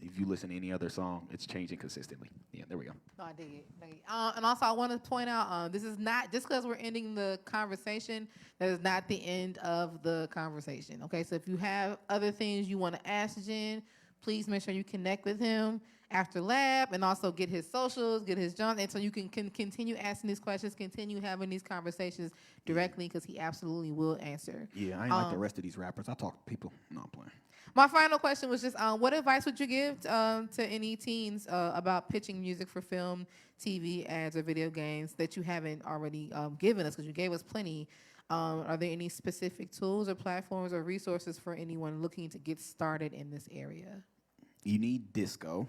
if you listen to any other song, it's changing consistently. Yeah, there we go. No, I dig it. And also, I want to point out, this is not, just because we're ending the conversation, that is not the end of the conversation. Okay, so if you have other things you want to ask Jen, please make sure you connect with him after lab, and also get his socials, get his junk, and so you can continue asking these questions, continue having these conversations directly, because he absolutely will answer. Yeah, I ain't like the rest of these rappers. I talk to people. No, I'm playing. My final question was just, what advice would you give to any teens about pitching music for film, TV, ads, or video games that you haven't already given us, because you gave us plenty. Are there any specific tools or platforms or resources for anyone looking to get started in this area? You need disco.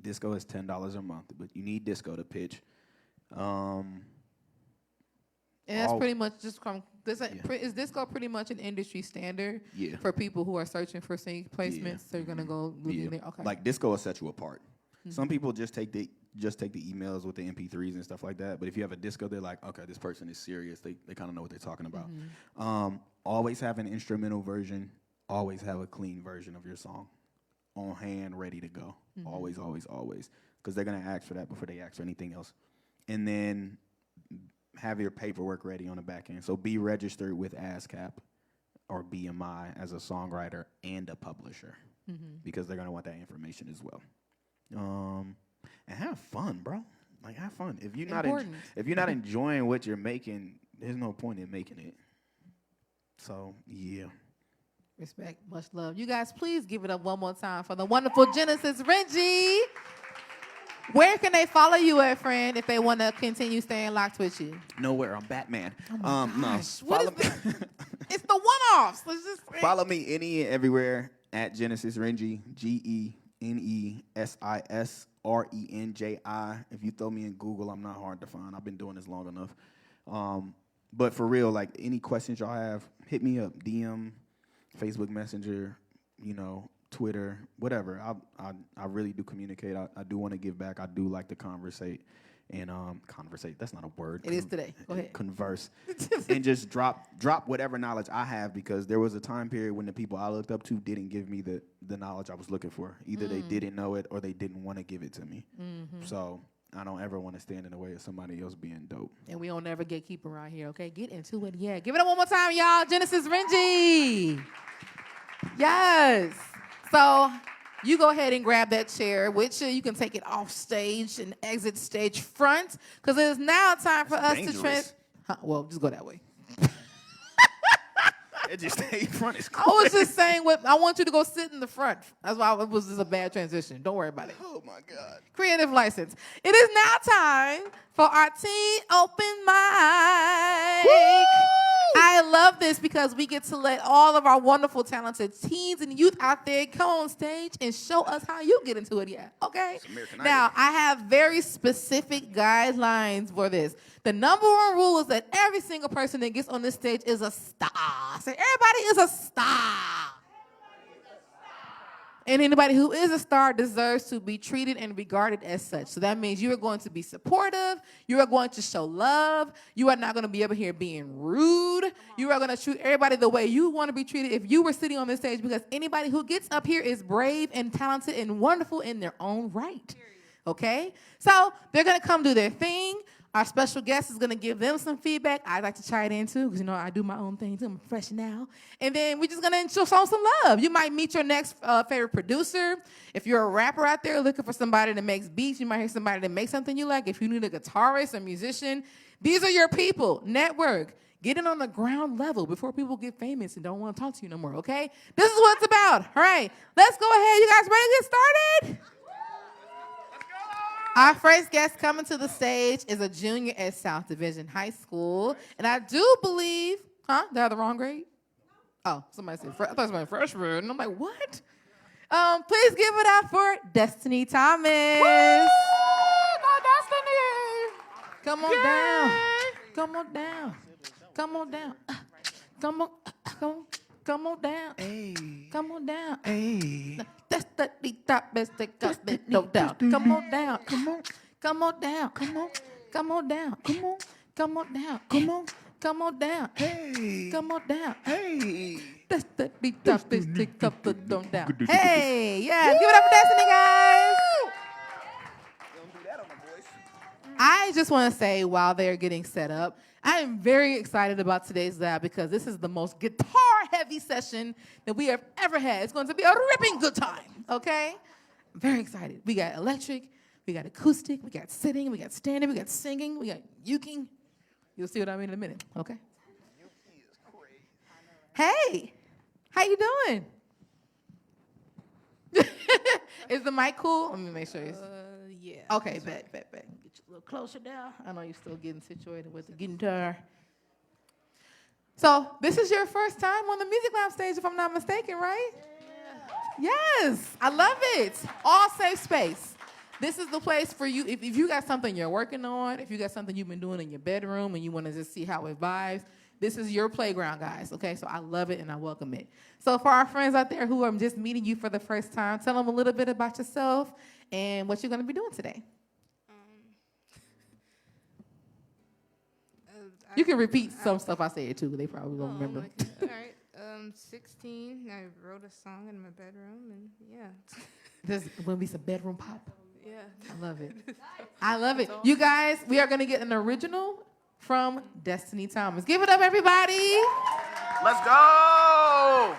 Disco is $10 a month, but you need disco to pitch. And that's all- pretty much just is disco pretty much an industry standard Yeah. for people who are searching for singing placements? So you're gonna go look in there. Okay. Like disco will set you apart. Some people just take the emails with the MP3s and stuff like that. But if you have a disco, they're like, okay, this person is serious. They kind of know what they're talking about. Always have an instrumental version. Always have a clean version of your song on hand, ready to go. Always, always, always. Because they're going to ask for that before they ask for anything else. And then have your paperwork ready on the back end. So be registered with ASCAP or BMI as a songwriter and a publisher. Because they're going to want that information as well. And have fun, bro. Like, have fun. If you're not enjoying what you're making, there's no point in making it. So, yeah. Respect, much love. You guys, please give it up one more time for the wonderful Genesis RENJI. Where can they follow you at, friend, if they want to continue staying locked with you? Nowhere. I'm Batman. Oh my gosh. What Follow is It's the one-offs. Let's just follow me any and everywhere at Genesis RENJI, GENESISRENJI. If you throw me in Google, I'm not hard to find. I've been doing this long enough. But for real, like any questions y'all have, hit me up, DM, Facebook Messenger, Twitter, whatever. I really do communicate. I do want to give back. I do like to conversate. And conversate, that's not a word. It is today. Go ahead. Converse. And just drop whatever knowledge I have, because there was a time period when the people I looked up to didn't give me the knowledge I was looking for. Either they didn't know it or they didn't want to give it to me. So I don't ever want to stand in the way of somebody else being dope. And we don't ever gatekeep around here, okay? Get into it, yeah. Give it up one more time, y'all. Genesis RENJI. Yes. So you go ahead and grab that chair with you. You can take it off stage and exit stage front, because it is now time for us to well, just go that way. It just stay front is cool. I was just saying I want you to go sit in the front. That's why it was just a bad transition. Don't worry about it. Oh my God. Creative license. It is now time for our teen open mic. Woo! I love this because we get to let all of our wonderful, talented teens and youth out there come on stage and show us how you get into it. Yeah, okay? Now, I have very specific guidelines for this. The number one rule is that every single person that gets on this stage is a star. So everybody is a star. And anybody who is a star deserves to be treated and regarded as such. So that means you are going to be supportive. You are going to show love. You are not going to be over here being rude. You are going to treat everybody the way you want to be treated if you were sitting on this stage, because anybody who gets up here is brave and talented and wonderful in their own right. Okay? So they're going to come do their thing. Our special guest is going to give them some feedback. I'd like to chime in, too, because, I do my own thing, too. I'm fresh now. And then we're just going to show some love. You might meet your next favorite producer. If you're a rapper out there looking for somebody that makes beats, you might hear somebody that makes something you like. If you need a guitarist or musician, these are your people. Network. Get in on the ground level before people get famous and don't want to talk to you no more, okay? This is what it's about. All right, let's go ahead. You guys ready to get started? Our first guest coming to the stage is a junior at South Division High School. And I do believe, did I have the wrong grade? Oh, somebody said, I thought somebody said freshman. And I'm like, what? Please give it up for Destiny Thomas. Woo! Go Destiny! Come on down. Come on down. Come on down. Come on. Come on down. Hey. Come on down. Hey. That's the top best no doubt. Come on down. Come on. Come on down. Come on. Come on down. Come on. Come on down. Come on. Come on down. Hey. Come on down. Hey. That's the top best no down. Hey, yeah. Give it up for Destiny, guys. Don't do that on my voice. I just want to say, while they're getting set up, I am very excited about today's lab because this is the most guitar-heavy session that we have ever had. It's going to be a ripping good time, okay? I'm very excited. We got electric, we got acoustic, we got sitting, we got standing, we got singing, we got uking. You'll see what I mean in a minute, okay? Yuki is crazy. Hey, how you doing? Is the mic cool? Let me make sure it's... Yeah. Okay, bet. Get you a little closer now. I know you're still getting situated with the guitar. So this is your first time on the Music Lab stage, if I'm not mistaken, right? Yes, I love it. All safe space. This is the place for you. If you got something you're working on, if you got something you've been doing in your bedroom and you want to just see how it vibes, this is your playground, guys, okay? So I love it and I welcome it. So for our friends out there who are just meeting you for the first time, tell them a little bit about yourself and what you're going to be doing today. You can repeat some stuff I said, too. They probably won't remember. Okay. All right. 16. I wrote a song in my bedroom, and yeah. There's going to be some bedroom pop. Yeah. I love it. I love it. You guys, we are going to get an original from Destiny Thomas. Give it up, everybody. Let's go.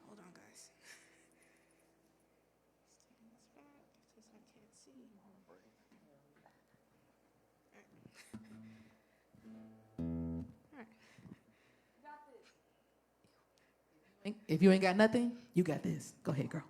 Hold on, guys. If you ain't got nothing, you got this. Go ahead, girl.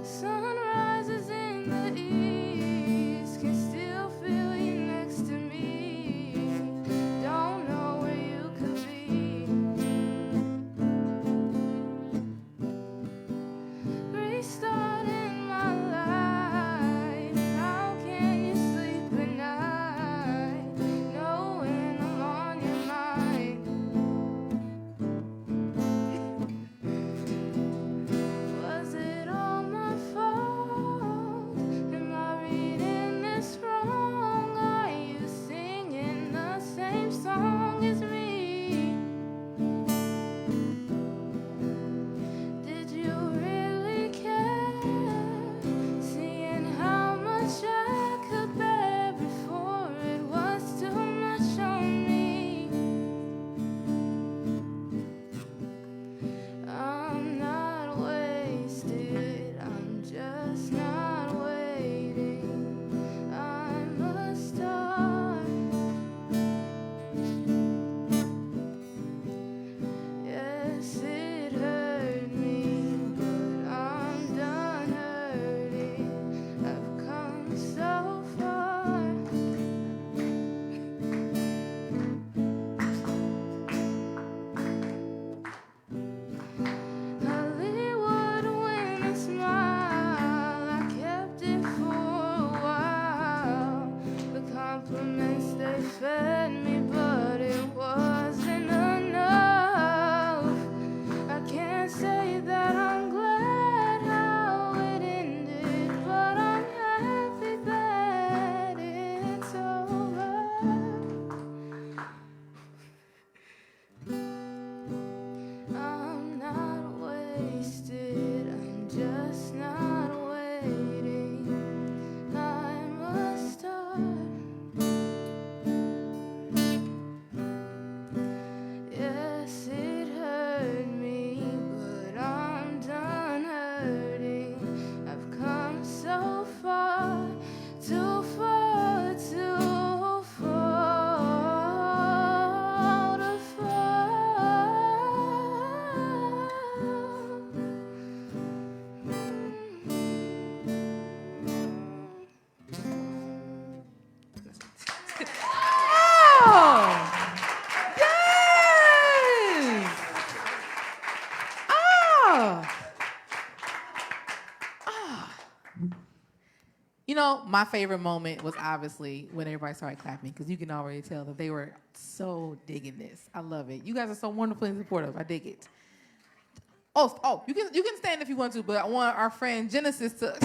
Sunrises in the east, can still feel you next to me. Don't know where you could be. Restarting my life. How can you sleep at night, knowing I'm on your mind? Was it all my fault? Am I reading this wrong? Are you singing the same song as me? Did you really care? Seeing how much I could bear before it was too much on me. I'm not wasted, I'm just not waiting. I'm a star. Yes, it hurt me, but I'm done hurting. I've come so far. Hollywood when I smile, I kept it for a while. The compliments they fed me, but it wasn't enough. I can't say that I'm glad how it ended, but I'm happy that it's over. I'm not wasted, I'm just not waiting. I'm a star. Yes, it hurt me, but I'm done hurting. I've come so far, too far, too far to Oh! Yes! Oh! Ah. You know, my favorite moment was obviously when everybody started clapping, because you can already tell that they were so digging this. I love it. You guys are so wonderful and supportive. I dig it. Oh, you can stand if you want to, but I want our friend Genesis to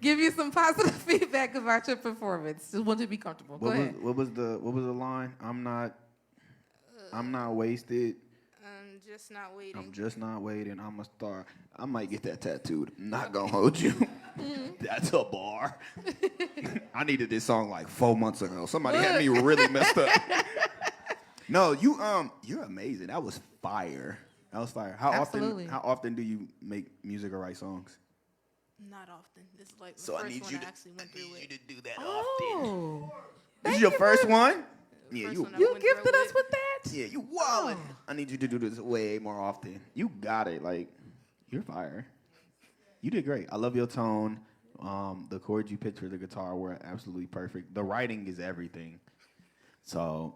give you some positive feedback about your performance. Just want you to be comfortable. Go ahead. What was the line? I'm not wasted. I'm just not waiting. I'm just not waiting. I'm a star. I might get that tattooed. Not gonna hold you. That's a bar. I needed this song like 4 months ago. Somebody had me really messed up. No, you're amazing. That was fire. That was fire. Absolutely. How often do you make music or write songs? Not often. This is like the So I first need one you I to actually went through with. do that often. Oh. This is your first one? Yeah, First you one I You went through gifted us with. with that? Yeah, you wildin'. I need you to do this way more often. You got it. Like, you're fire. You did great. I love your tone. The chords you picked for the guitar were absolutely perfect. The writing is everything. So,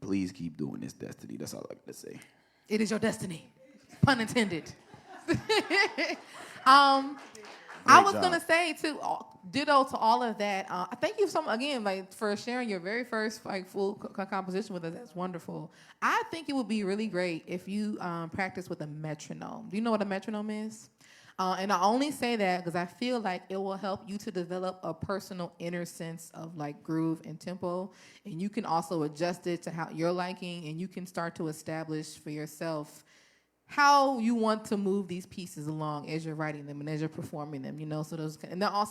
please keep doing this, Destiny. That's all I got to say. It is your destiny. Pun intended. I was gonna say too, ditto to all of that. Thank you for sharing your very first full composition with us. That's wonderful. I think it would be really great if you practice with a metronome. Do you know what a metronome is? And I only say that because I feel like it will help you to develop a personal inner sense of like groove and tempo, and you can also adjust it to how you're liking, and you can start to establish for yourself how you want to move these pieces along as you're writing them and as you're performing them, so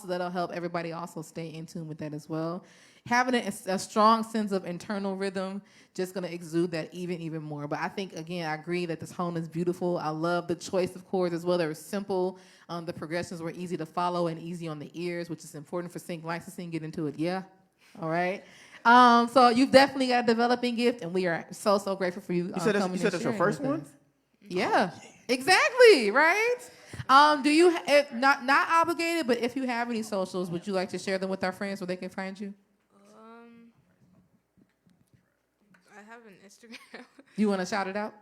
that'll help everybody also stay in tune with that as well. Having a strong sense of internal rhythm just going to exude that even more. But I think, again, I agree that this tone is beautiful. I love the choice of chords as well. They were simple. The progressions were easy to follow and easy on the ears, which is important for sync licensing. Get into it, yeah? All right. So you've definitely got a developing gift, and we are so grateful for you. You said that's your first one? Yeah, exactly, right? Do you, not obligated, but if you have any socials, would you like to share them with our friends so they can find you? I have an Instagram. You want to shout it out?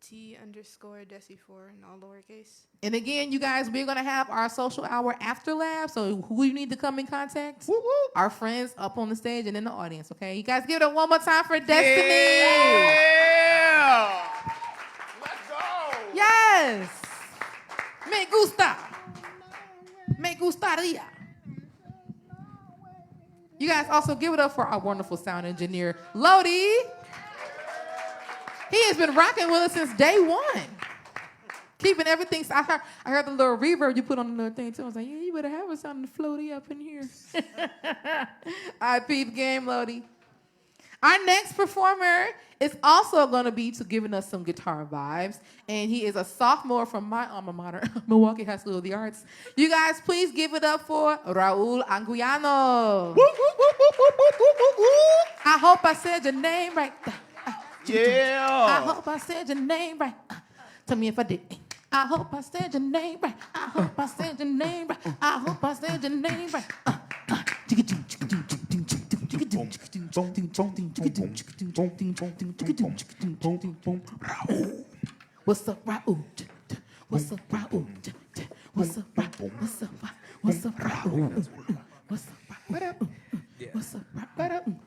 T_Desi4 in all lowercase. And again, you guys, we're going to have our social hour after lab, so who you need to come in contact? Woo-woo. Our friends up on the stage and in the audience, okay? You guys give it up one more time for Destiny. Yeah! Yes. Me gusta. Me gustaría. You guys also give it up for our wonderful sound engineer, Lodi. He has been rocking with us since day one. Keeping everything. I heard the little reverb you put on the little thing too. I was like, yeah, you better have us something floaty up in here. I peep game, Lodi. Our next performer is also going to be giving us some guitar vibes, and he is a sophomore from my alma mater, Milwaukee High School of the Arts. You guys, please give it up for Raul Anguiano. I hope I said your name right. Yeah. I hope I said your name right. Tell me if I did. I hope I said your name right. I hope I said your name right. I hope I said your name right. What's up, Raul? What's up, Raul? What's up, Raul? What's up, what's up, Raul? What's up, Raul? What's up, Raul?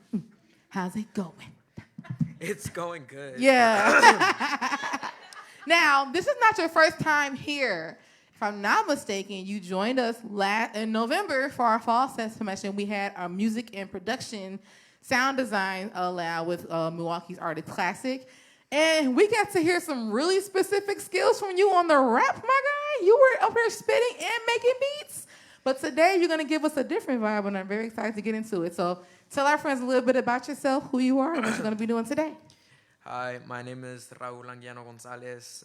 How's it going? It's going good. Yeah. Now, this is not your first time here. If I'm not mistaken, you joined us in November for our fall session. We had our music and production sound design lab with Milwaukee's Artist Classic. And we got to hear some really specific skills from you on the rap, my guy. You were up here spitting and making beats. But today you're going to give us a different vibe, and I'm very excited to get into it. So tell our friends a little bit about yourself, who you are, and what you're going to be doing today. Hi, my name is Raul Anguiano Gonzalez.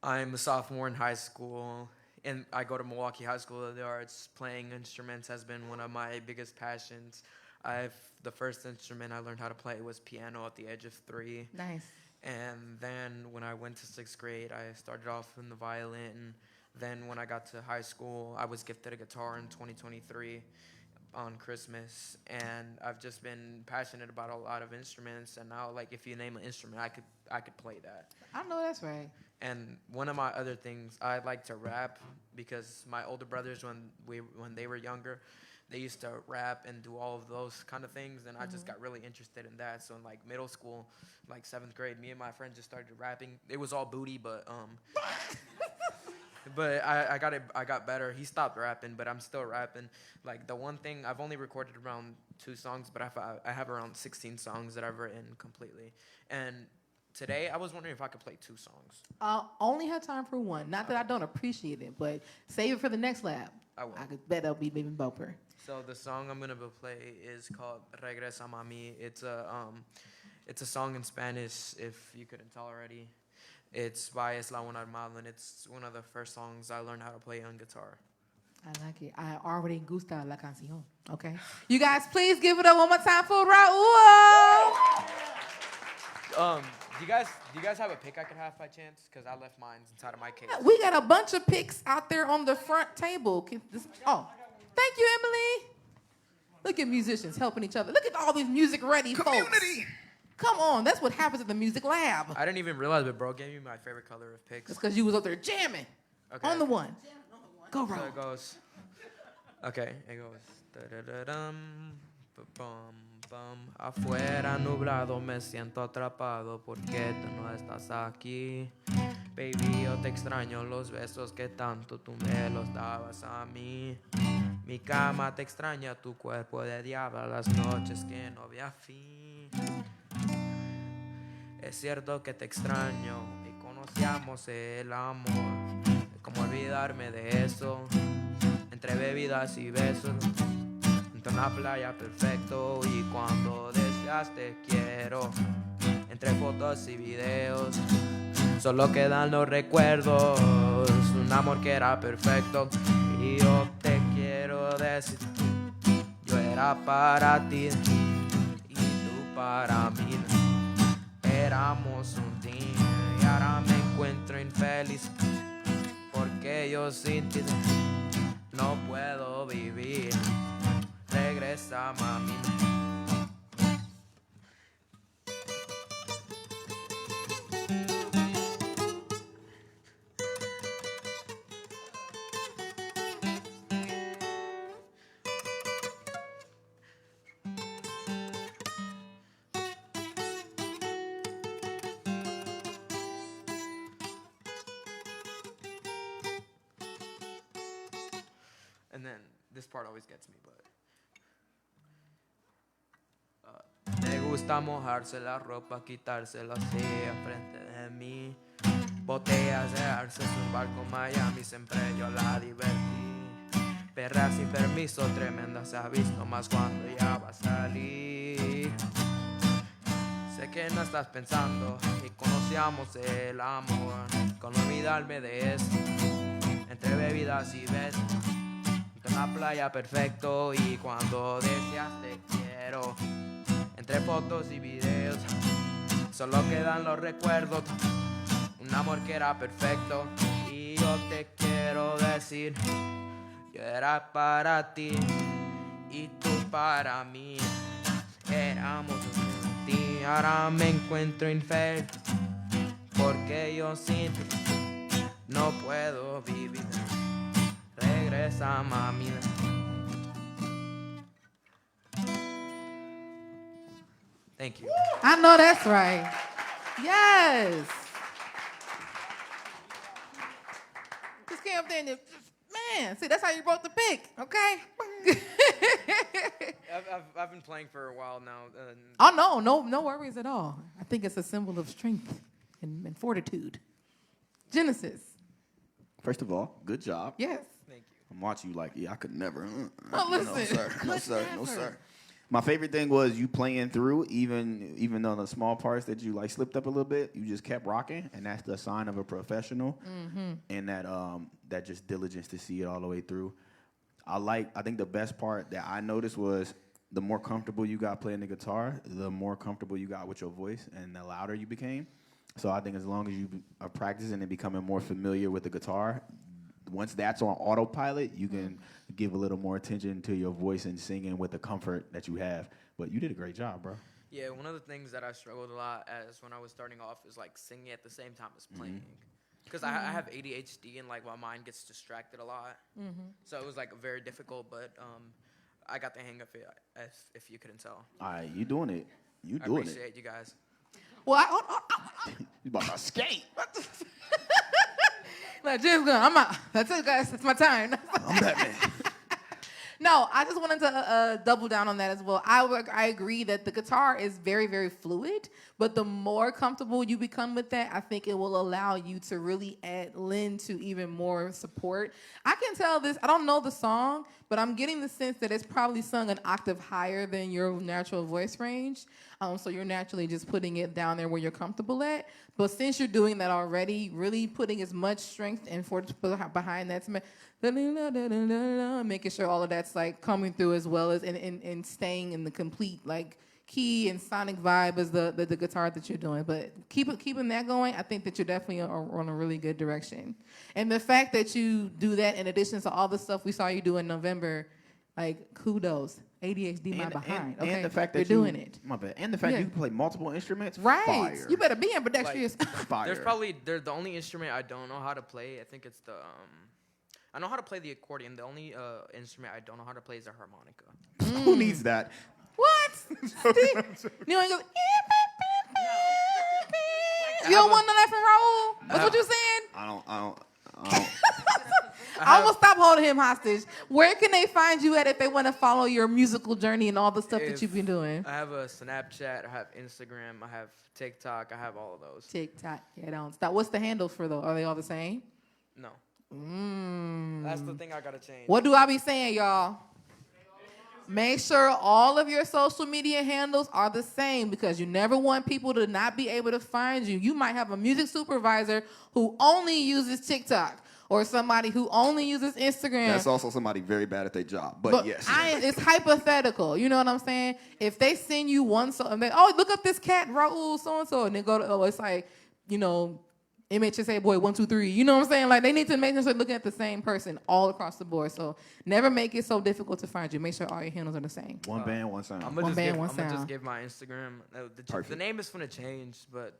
I'm a sophomore in high school, and I go to Milwaukee High School of the Arts. Playing instruments has been one of my biggest passions. The first instrument I learned how to play was piano at the age of 3. Nice. And then when I went to 6th grade, I started off in the violin. Then when I got to high school, I was gifted a guitar in 2023 on Christmas. And I've just been passionate about a lot of instruments. And now, like, if you name an instrument, I could play that. I know that's right. And one of my other things, I like to rap because my older brothers, when they were younger, they used to rap and do all of those kind of things, and I just got really interested in that. So in like middle school, like 7th grade, me and my friend just started rapping. It was all booty, but but I got better. He stopped rapping, but I'm still rapping. Like the one thing, I've only recorded around 2 songs, but I have around 16 songs that I've written completely. And today, I was wondering if I could play 2 songs. Only have time for one. Not that I don't appreciate it, but save it for the next lab. I will. I could bet that'll be even bumper. So the song I'm gonna play is called "Regresa Mami." It's a song in Spanish, if you couldn't tell already. It's by Eslabon Armado, and it's one of the first songs I learned how to play on guitar. I like it. I already gusta la canción. Okay. You guys, please give it up one more time for Raul. Do you guys have a pick I could have by chance? Cause I left mine inside of my case. We got a bunch of picks out there on the front table. Oh, thank you, Emily. Look at musicians helping each other. Look at all these music-ready folks. Community. Come on, that's what happens at the music lab. I didn't even realize, but bro gave me my favorite color of picks. It's because you was up there jamming on the one. Go, So Ron. it goes. Okay, it goes. Da-da-da-dum, ba-bum, bum. Afuera nublado me siento atrapado porque tú no estás aquí. Baby, yo te extraño los besos que tanto tú me los dabas a mí. Mi cama te extraña, tu cuerpo de diablo, las noches que no había fin. Es cierto que te extraño y conocíamos el amor. ¿Cómo olvidarme de eso? Entre bebidas y besos, entre una playa perfecto y cuando deseas te quiero. Entre fotos y videos, solo quedan los recuerdos. Un amor que era perfecto y yo te quiero decir, yo era para ti y tú para mí. Éramos un team y ahora me encuentro infeliz porque yo sin ti no puedo vivir. Regresa, mami. And then this part always gets me, but me gusta mojarse la ropa, quitársela así enfrente de mí. Botellas de arce, un barco Miami, siempre yo la divertí. Perra sin permiso, tremenda se ha visto más cuando ya va a salir. Sé que no estás pensando y conocíamos el amor, con olvidarme de eso, entre bebidas y besos. Una playa perfecto y cuando deseas te quiero. Entre fotos y videos solo quedan los recuerdos. Un amor que era perfecto y yo te quiero decir, yo era para ti y tú para mí. Éramos un ti, ahora me encuentro infeliz porque yo sin ti no puedo vivir. Regresa, mami. Thank you. I know that's right. Yes. Just came up there and man, see, that's how you wrote the pick, okay? I've been playing for a while now. Oh, no worries at all. I think it's a symbol of strength and fortitude. Genesis. First of all, good job. Yes. Thank you. I'm watching you like, yeah, I could never. Oh, listen. No, sir. No, Could sir. No, never. sir. My favorite thing was you playing through, even on the small parts that you like slipped up a little bit, you just kept rocking, and that's the sign of a professional, and that just diligence to see it all the way through. I think the best part that I noticed was the more comfortable you got playing the guitar, the more comfortable you got with your voice, and the louder you became. So I think as long as you are practicing and becoming more familiar with the guitar, once that's on autopilot, you can give a little more attention to your voice and singing with the comfort that you have. But you did a great job, bro. Yeah, one of the things that I struggled a lot as when I was starting off is like singing at the same time as playing. Because I have ADHD and like my mind gets distracted a lot. So it was like very difficult, but I got the hang of it, if you couldn't tell. All right, you doing it. You I doing it. appreciate you guys. Well, You about to skate. like, Jim's gone. I'm out. That's it, guys. It's my time. I'm Batman. No, I just wanted to double down on that as well. I agree that the guitar is very, very fluid, but the more comfortable you become with that, I think it will allow you to really lend to even more support. I can tell this, I don't know the song, but I'm getting the sense that it's probably sung an octave higher than your natural voice range. So you're naturally just putting it down there where you're comfortable at. But since you're doing that already, really putting as much strength and force behind that, making sure all of that's like coming through as well as and staying in the complete like key and sonic vibe as the guitar that you're doing. But keeping that going, I think that you're definitely on a really good direction. And the fact that you do that in addition to all the stuff we saw you do in November, like kudos. ADHD my behind. Okay, and the fact that you're doing it. My bad. And the fact you can play multiple instruments. Right. Fire. You better be ambidextrous. Fire. There's the only instrument I don't know how to play. I think it's the I know how to play the accordion. The only instrument I don't know how to play is the harmonica. Who needs that? What? You don't go. You don't want none of that from Raul? That's what you saying? I don't. I'm gonna stop holding him hostage. Where can they find you at if they want to follow your musical journey and all the stuff that you've been doing? I have a Snapchat, I have Instagram, I have TikTok, I have all of those. TikTok, yeah, don't stop. What's the handles for those? Are they all the same? No. That's the thing I gotta change. What do I be saying, y'all? Make sure all of your social media handles are the same because you never want people to not be able to find you. You might have a music supervisor who only uses TikTok or somebody who only uses Instagram. That's also somebody very bad at their job, but yes. It's hypothetical. You know what I'm saying? If they send you one song, and they, look up this cat, Raul, so-and-so, and they go to, it's like, MHSA boy 1 2 3. You know what I'm saying? Like they need to make sure they're looking at the same person all across the board. So never make it so difficult to find you. Make sure all your handles are the same. One band, one sound. I'm gonna just give my Instagram. The name is gonna change, but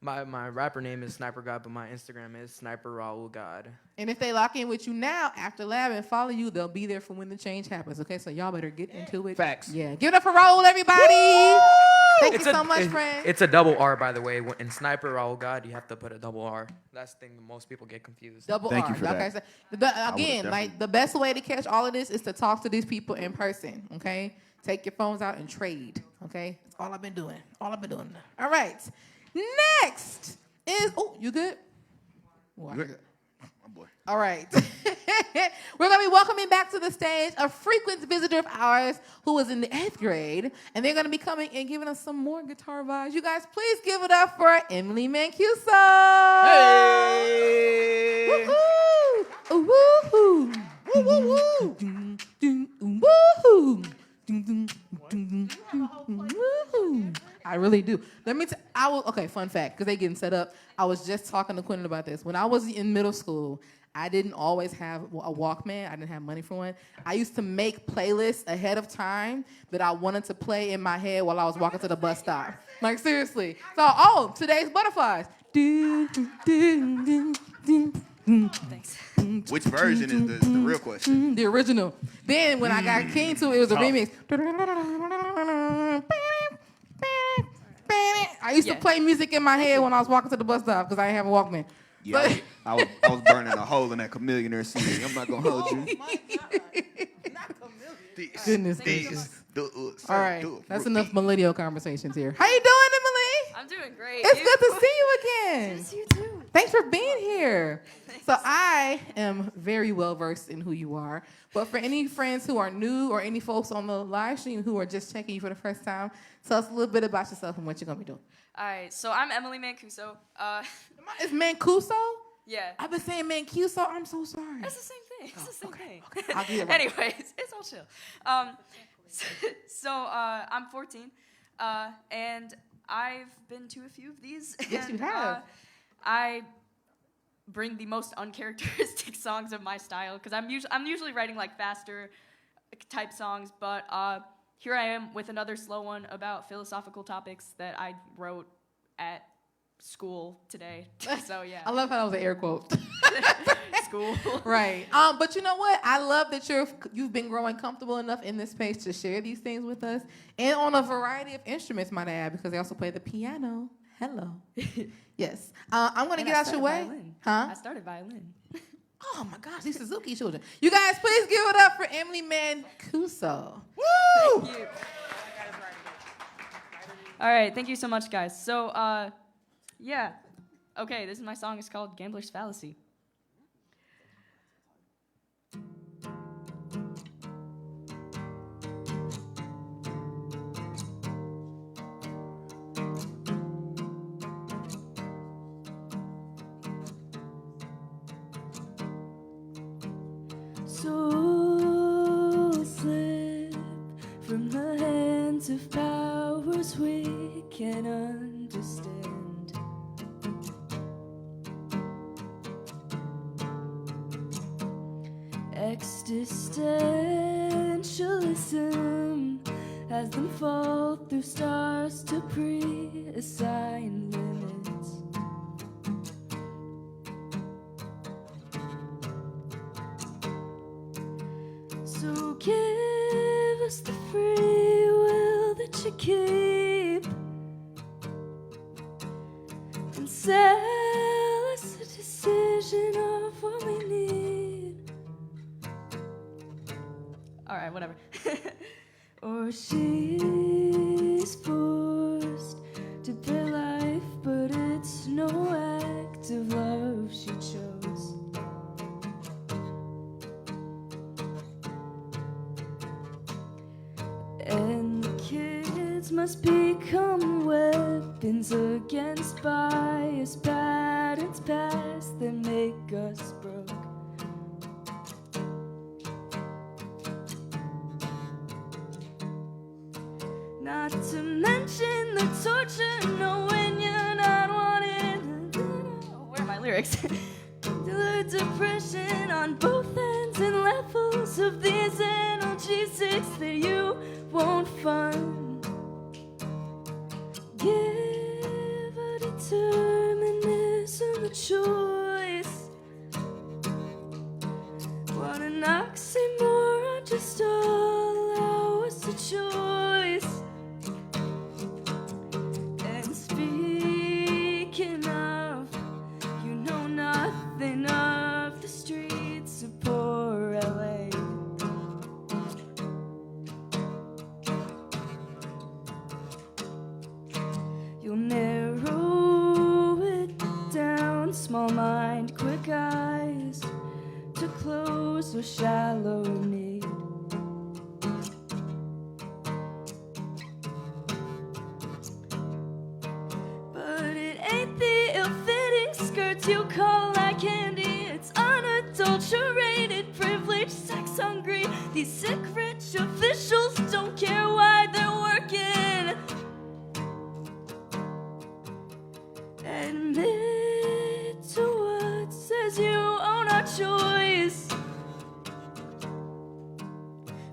my rapper name is Sniper God, but my Instagram is Sniper Raul God. And if they lock in with you now after lab and follow you, they'll be there for when the change happens. Okay, so y'all better get into it. Facts. Yeah, give it up for Raul, everybody. Woo! Thank you so much, friend. It's a double R, by the way. In Sniper Raul God, you have to put a double R. That's the thing most people get confused. Double Thank R. you for that. So, again, like the best way to catch all of this is to talk to these people in person. Okay, take your phones out and trade. Okay, that's all I've been doing. All right, next is you good? Well, Good. Oh boy. All right. We're going to be welcoming back to the stage a frequent visitor of ours who was in the 8th grade, and they're going to be coming and giving us some more guitar vibes. You guys, please give it up for Emily Mancuso. Hey! Woohoo! Woohoo! Woo-woo-woo! Woohoo! Woohoo! I really do. Okay, fun fact, because they getting set up. I was just talking to Quentin about this. When I was in middle school, I didn't always have a Walkman. I didn't have money for one. I used to make playlists ahead of time that I wanted to play in my head while I was walking to the bus stop. Like, seriously. So, today's Butterflies. Thanks. Which version is the real question? The original. Then when I got keen to it, it was a remix. I used to play music in my head when I was walking to the bus stop because I didn't have a Walkman. Yeah, I was burning a hole in that Chameleonaire CD. I'm not gonna hold you. Goodness gracious. All right, that's enough millennial conversations here. How you doing, Emily? I'm doing great. It's good to see you again. Yes, you too. Thanks for being here. So I am very well versed in who you are, but for any friends who are new or any folks on the live stream who are just checking you for the first time, tell us a little bit about yourself and what you're gonna be doing. All right, so I'm Emily Mancuso. Is Mancuso? Yeah. I've been saying Mancuso. I'm so sorry. It's the same thing. It's the same thing. Okay. I'll get it right. Anyways, it's all chill. I'm 14, and I've been to a few of these. Yes, and, you have. I bring the most uncharacteristic songs of my style because I'm usually writing like faster type songs, but here I am with another slow one about philosophical topics that I wrote at school today. So yeah. I love how that was an air quote. School. Right. But you know what? I love that you've been growing comfortable enough in this space to share these things with us, and on a variety of instruments, might I add, because they also play the piano. Hello. Yes. I'm gonna get out your way. Violin. Huh? I started violin. Oh my gosh, these Suzuki children. You guys, please give it up for Emily Mancuso. Woo! Thank you. All right, thank you so much, guys. So, yeah. Okay, this is my song. It's called Gambler's Fallacy. Soul slip from the hands of power. can understand. Existentialism has them fall through stars to pre-assign limits. So give us the free will that you keep and sell us a decision of what we need. All right, whatever. Or she's forced to pay life, but it's no act of love she chose. And the kids must become weapons against bias patterns past that make us broke. Not to mention the torture knowing you're not wanted. Where are my lyrics? The depression on both ends and levels of these analgesics that you won't find. Give a determinism a choice. What an oxymoron, just allow us a choice. And speaking of, you know nothing of the streets of poor LA. You'll narrow it down, small mind, quick eyes, to close or shallow need. But it ain't the ill-fitting skirts you call like candy. It's unadulterated privilege, sex hungry. These sick rich officials don't care why they're working. Admit to what says you own our choice.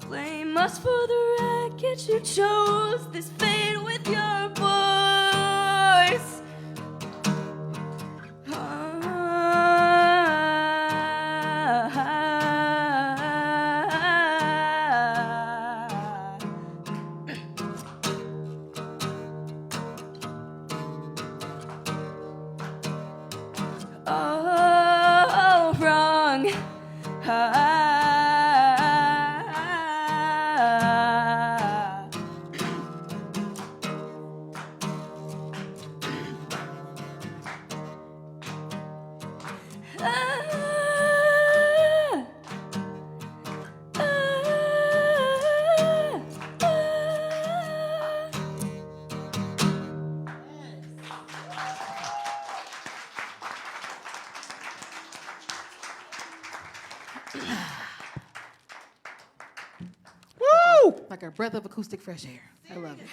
Blame us for the wreckage you chose. This fate with your voice. Oh, wrong. Woo! Like a breath of acoustic fresh air. I love it.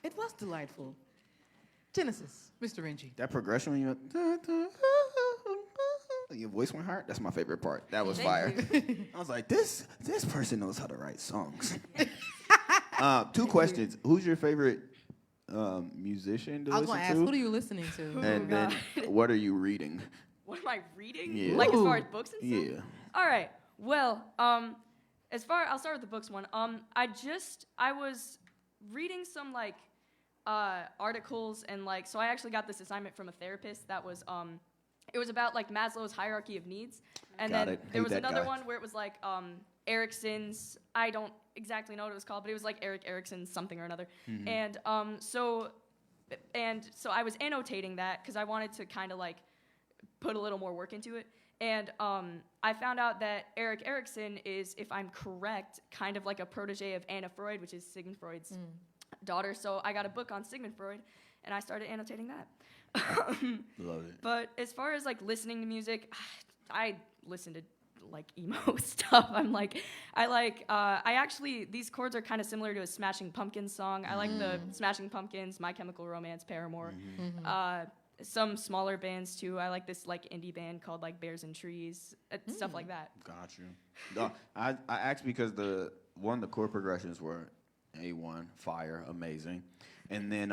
It was delightful. Genesis, Mr. Renji. That progression when your voice went hard. That's my favorite part. That was Thank fire. you. I was like, this person knows how to write songs. Two questions. Who's your favorite musician to I was listen going to ask, to? what are you listening to? And then, what are you reading? What am I reading? Yeah. Like as far Ooh. as books and stuff? Yeah. All right. Well, I'll start with the books one. I was reading some like articles and like, so I actually got this assignment from a therapist that was it was about like Maslow's hierarchy of needs, and Got then it. there Hate was that another guy. one where it was like Erickson's. I don't exactly know what it was called, but it was like Eric Erickson's something or another, Mm-hmm. and so I was annotating that because I wanted to kind of like put a little more work into it. And I found out that Erik Erikson is, if I'm correct, kind of like a protege of Anna Freud, which is Sigmund Freud's daughter. So I got a book on Sigmund Freud, and I started annotating that. Love it. But as far as like listening to music, I listen to like emo stuff. I actually, these chords are kind of similar to a Smashing Pumpkins song. I like the Smashing Pumpkins, My Chemical Romance, Paramore. Some smaller bands too. I like this like indie band called like Bears and Trees, stuff like that. Got you. No, I asked because the chord progressions were A1, fire, amazing. And then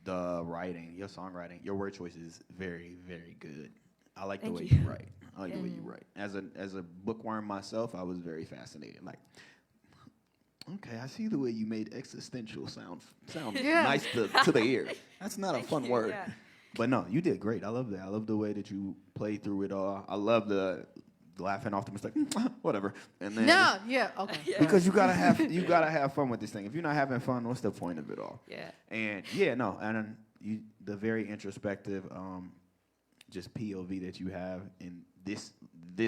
the writing, your songwriting, your word choice is very, very good. I like the way you write. I like the way you write. As a bookworm myself, I was very fascinated. Like, okay, I see the way you made existential sound nice to the ear. That's not a fun word. Yeah. But no, you did great. I love that. I love the way that you played through it all. I love the laughing off the mistake, whatever. And then Okay. because you gotta have fun with this thing. If you're not having fun, what's the point of it all? Yeah. And and the very introspective, just POV that you have in this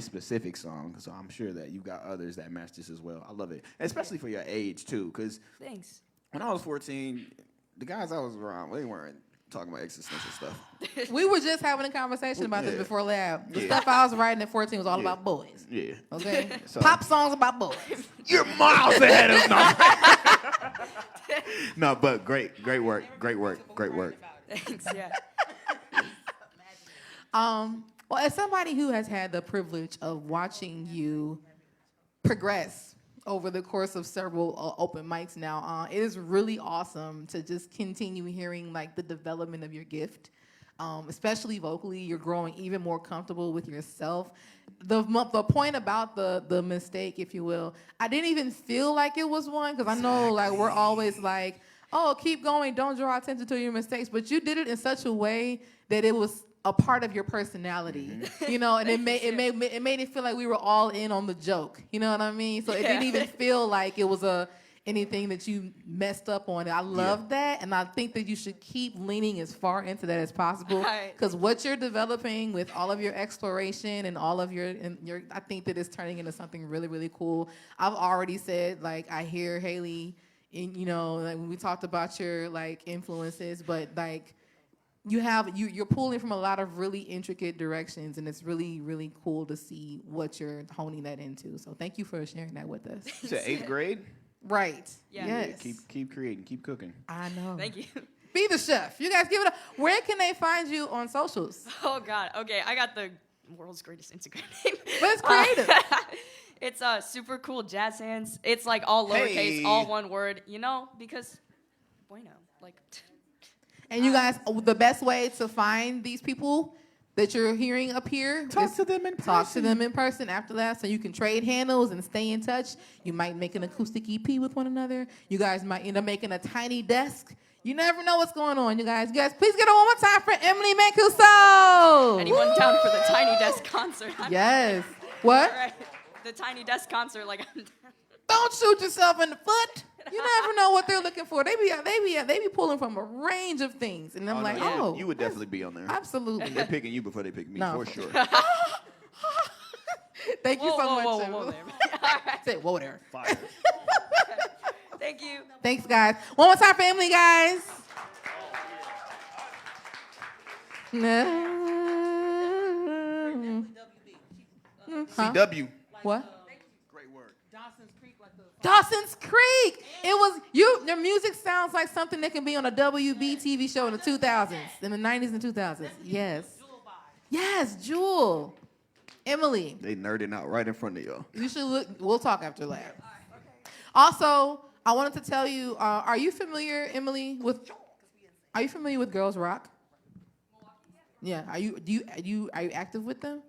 specific song. So I'm sure that you've got others that match this as well. I love it, especially for your age too. Because Thanks. when I was 14, the guys I was around, they weren't talking about existential stuff. We were just having a conversation about this Yeah. before lab. The Yeah. stuff I was writing at 14 was all Yeah. about boys. Yeah. Okay? So- Pop songs about boys. You're miles ahead of me. No, but great work. Thanks. Yeah. Well, as somebody who has had the privilege of watching you progress over the course of several open mics now, it is really awesome to just continue hearing like the development of your gift, especially vocally. You're growing even more comfortable with yourself. The point about the mistake, if you will, I didn't even feel like it was one, because I know like we're always like, oh, keep going, don't draw attention to your mistakes, but you did it in such a way that it was a part of your personality, you know, and it made it feel like we were all in on the joke, you know what I mean? So it didn't even feel like it was anything that you messed up on. I love that, and I think that you should keep leaning as far into that as possible, because what you're developing with all of your exploration and all of your, I think that it's turning into something really, really cool. I've already said, like, I hear Haley, you know, like when we talked about your like influences, but like, you're pulling from a lot of really intricate directions, and it's really, really cool to see what you're honing that into. So thank you for sharing that with us. You said 8th grade? Right. Yeah. Yes. Keep creating, keep cooking. I know. Thank you. Be the chef. You guys give it up. Where can they find you on socials? Oh God. Okay, I got the world's greatest Instagram name. But it's creative. It's super cool jazz hands. It's like all lowercase, all one word. You know, because bueno, like. And you guys, the best way to find these people that you're hearing up here, Talk to them in person. Talk to them in person after that, so you can trade handles and stay in touch. You might make an acoustic EP with one another. You guys might end up making a tiny desk. You never know what's going on, you guys. You guys, please get it one more time for Emily Mancuso. Anyone down for the Tiny Desk concert? Yes. What? Right. The Tiny Desk concert, like. Don't shoot yourself in the foot. You never know what they're looking for. They be pulling from a range of things, and I'm like, no, oh, you would definitely be on there. absolutely. They're picking you before they pick me, No. for sure. Thank you so much. Whoa Emily. there. Say whoa there. Fire. Thank you. Thanks, guys. One more time, family, guys. Huh? CW. What? Great work. Dawson's Creek. It was you. Their music sounds like something that can be on a WB TV show in the 2000s, in the 90s and 2000s. Yes. Yes, Jewel. Emily. They nerding out right in front of y'all. You should look. We'll talk after lab. Also, I wanted to tell you. Are you familiar, Emily, with? Are you familiar with Girls Rock? Yeah. Are you active with them?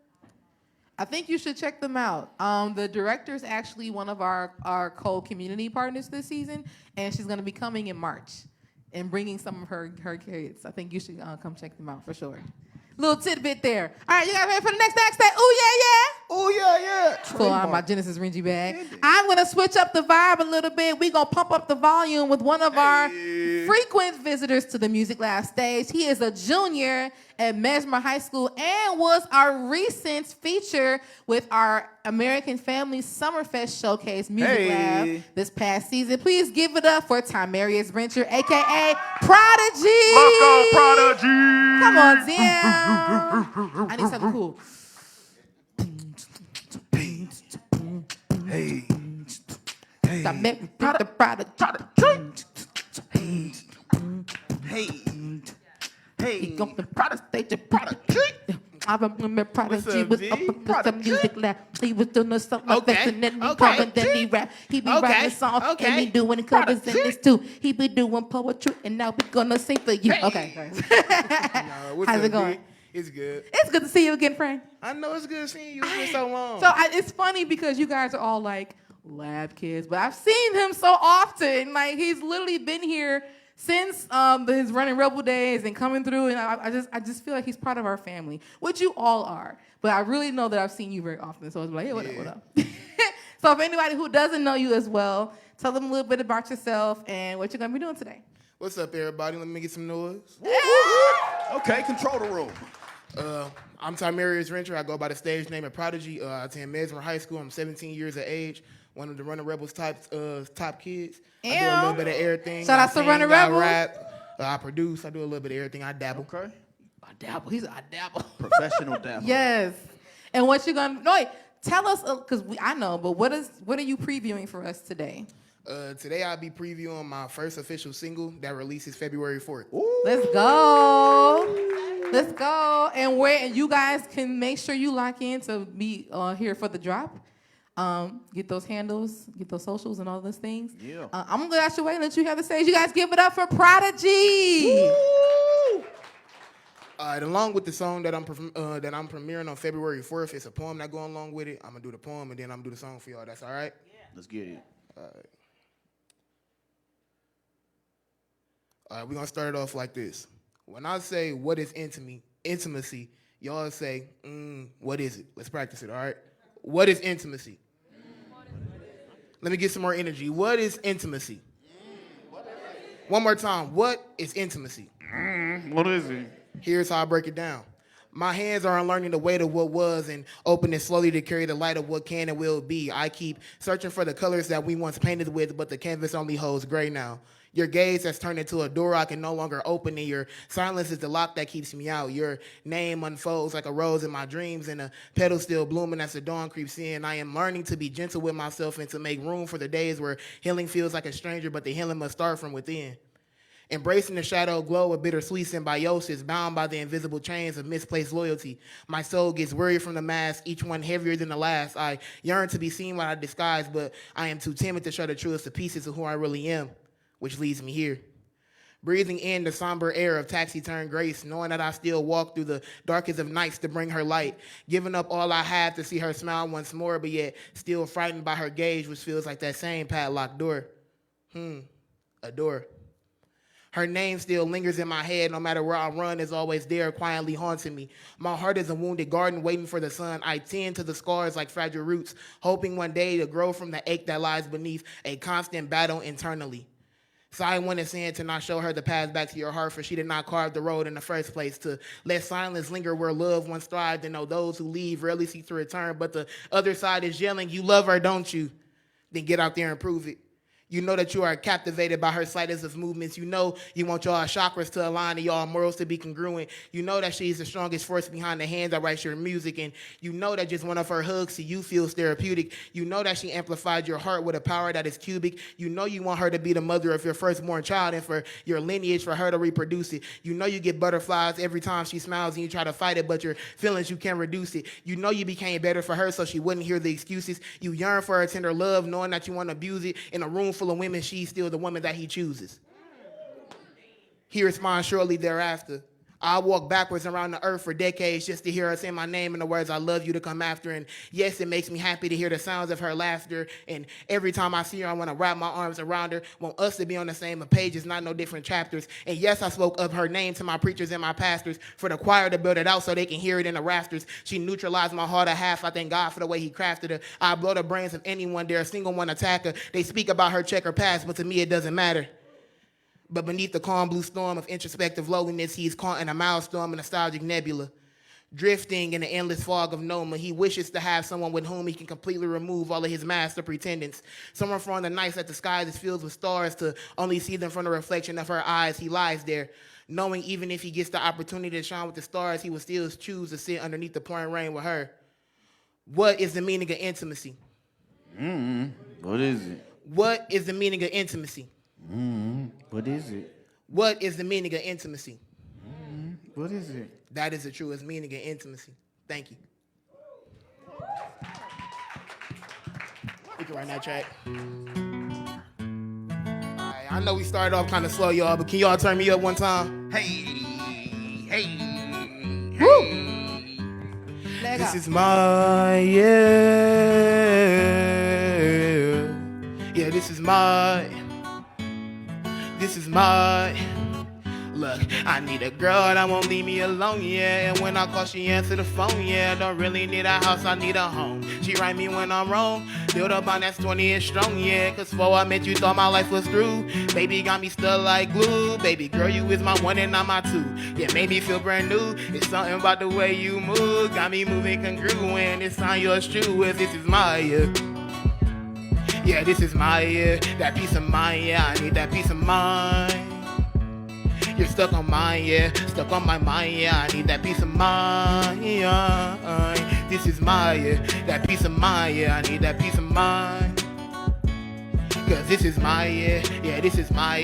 I think you should check them out. The director is actually one of our co-community partners this season, and she's going to be coming in March and bringing some of her kids. I think you should come check them out for sure. Little tidbit there. All right, you guys ready for the next backstage? Ooh, yeah, yeah. Oh, yeah. Pull out my Genesis RENJI bag. I'm going to switch up the vibe a little bit. We're going to pump up the volume with one of our frequent visitors to the Music Lab stage. He is a junior at Mesmer High School and was our recent feature with our American Family Summerfest Showcase Music Lab this past season. Please give it up for Timarius Venture, a.k.a. Prodigy. Let's go, Prodigy. Come on, Zim. I need something cool. Hey. I met with the product. Hey. Hey. He gon' the product stage, the product. I remember Prodigy up, was G? up in the Product music lab. He was doing something like Okay, this, and then he okay. come and then he rap. He be Okay, writing songs and okay. he doing covers in this too. He be doing poetry, and now we gonna sing for you. Okay. What's How's up, it going? B? It's good. It's good to see you again, Frank. I know it's good seeing you. It's been so long. So it's funny because you guys are all like lab kids, but I've seen him so often. Like he's literally been here since his running Rebel days and coming through, and I just feel like he's part of our family, which you all are. But I really know that I've seen you very often, so I was like, hey, what up, what up? So if anybody who doesn't know you as well, tell them a little bit about yourself and what you're gonna be doing today. What's up, everybody? Let me get some noise. Okay, control the room. I'm Tymarius Rencher. I go by the stage name of Prodigy. I attend Mesmer High School. I'm 17 years of age. One of the Running Rebels top kids. I do a little bit of everything. Shout out I to sing, Running Rebels. I rap. I produce. I do a little bit of everything. I dabble. Okay. I dabble. I dabble. Professional dabble. Yes. And what you gonna? No, wait. Tell us, because I know, but what are you previewing for us today? Today I'll be previewing my first official single that releases February 4th. Let's go. Let's go. And you guys can make sure you lock in to be here for the drop. Get those handles, get those socials and all those things. Yeah. I'm going to ask you wait and let you have the stage. You guys give it up for Prodigy. Woo! All right, along with the song that I'm premiering on February 4th, it's a poem that go along with it. I'm going to do the poem, and then I'm going to do the song for y'all. That's all right? Let's get it. All right, we're going to start it off like this. When I say, what is intimacy, y'all say, what is it? Let's practice it, all right? What is intimacy? Let me get some more energy. What is intimacy? One more time. What is intimacy? What is it? Here's how I break it down. My hands are unlearning the weight of what was and opening slowly to carry the light of what can and will be. I keep searching for the colors that we once painted with, but the canvas only holds gray now. Your gaze has turned into a door I can no longer open, and your silence is the lock that keeps me out. Your name unfolds like a rose in my dreams, and a petal still blooming as the dawn creeps in. I am learning to be gentle with myself and to make room for the days where healing feels like a stranger, but the healing must start from within. Embracing the shadow glow of bittersweet symbiosis, bound by the invisible chains of misplaced loyalty. My soul gets weary from the mask, each one heavier than the last. I yearn to be seen while I disguise, but I am too timid to show the truest of pieces of who I really am, which leads me here. Breathing in the somber air of taxi-turned grace, knowing that I still walk through the darkest of nights to bring her light, giving up all I have to see her smile once more, but yet still frightened by her gaze, which feels like that same padlocked door. A door. Her name still lingers in my head. No matter where I run, is always there, quietly haunting me. My heart is a wounded garden waiting for the sun. I tend to the scars like fragile roots, hoping one day to grow from the ache that lies beneath a constant battle internally. So I went and said to not show her the path back to your heart, for she did not carve the road in the first place. To let silence linger where love once thrived, and know those who leave rarely seek to return. But the other side is yelling, you love her, don't you? Then get out there and prove it. You know that you are captivated by her slightest of movements. You know you want y'all chakras to align and y'all morals to be congruent. You know that she's the strongest force behind the hand that writes your music. And you know that just one of her hugs to you feels therapeutic. You know that she amplified your heart with a power that is cubic. You know you want her to be the mother of your firstborn child and for your lineage for her to reproduce it. You know you get butterflies every time she smiles and you try to fight it, but your feelings, you can't reduce it. You know you became better for her so she wouldn't hear the excuses. You yearn for her tender love, knowing that you want to abuse it. In a room full of women, she's still the woman that he chooses. He responds shortly thereafter. I walk backwards around the earth for decades just to hear her say my name and the words I love you to come after. And yes, it makes me happy to hear the sounds of her laughter. And every time I see her, I want to wrap my arms around her. Want us to be on the same pages, not no different chapters. And yes, I spoke of her name to my preachers and my pastors for the choir to build it out so they can hear it in the rafters. She neutralized my heart a half. I thank God for the way he crafted her. I blow the brains of anyone dare a single one attack her. They speak about her checker past, but to me it doesn't matter. But beneath the calm blue storm of introspective loneliness, he is caught in a mildstorm, a nostalgic nebula. Drifting in the endless fog of Noma, he wishes to have someone with whom he can completely remove all of his mask of pretendance. Someone from the nights that the sky is filled with stars to only see them from the reflection of her eyes. He lies there, knowing even if he gets the opportunity to shine with the stars, he will still choose to sit underneath the pouring rain with her. What is the meaning of intimacy? What is it? What is the meaning of intimacy? What is it? What is the meaning of intimacy? What is it? That is the truest meaning of intimacy. Thank you. We can run that track. All right, I know we started off kind of slow, y'all, but can y'all turn me up one time? Hey. This is my yeah. Yeah, this is my. Look, I need a girl that won't leave me alone, yeah. And when I call, she answer the phone, yeah. Don't really need a house, I need a home. She write me when I'm wrong. Build up on that 20 and strong, yeah. Cause before I met you, thought my life was through. Baby got me stuck like glue. Baby girl, you is my one and not my two. Yeah, made me feel brand new. It's something about the way you move. Got me moving congruent. It's on your shoes. This is my yeah, this is my that peace of mind, yeah. I need that peace of mind. You're stuck on mine, yeah. Stuck on my mind, yeah. I need that peace of mind, yeah. This is my that peace of mind, yeah. I need that peace of mind. Cause this is my yeah, this is my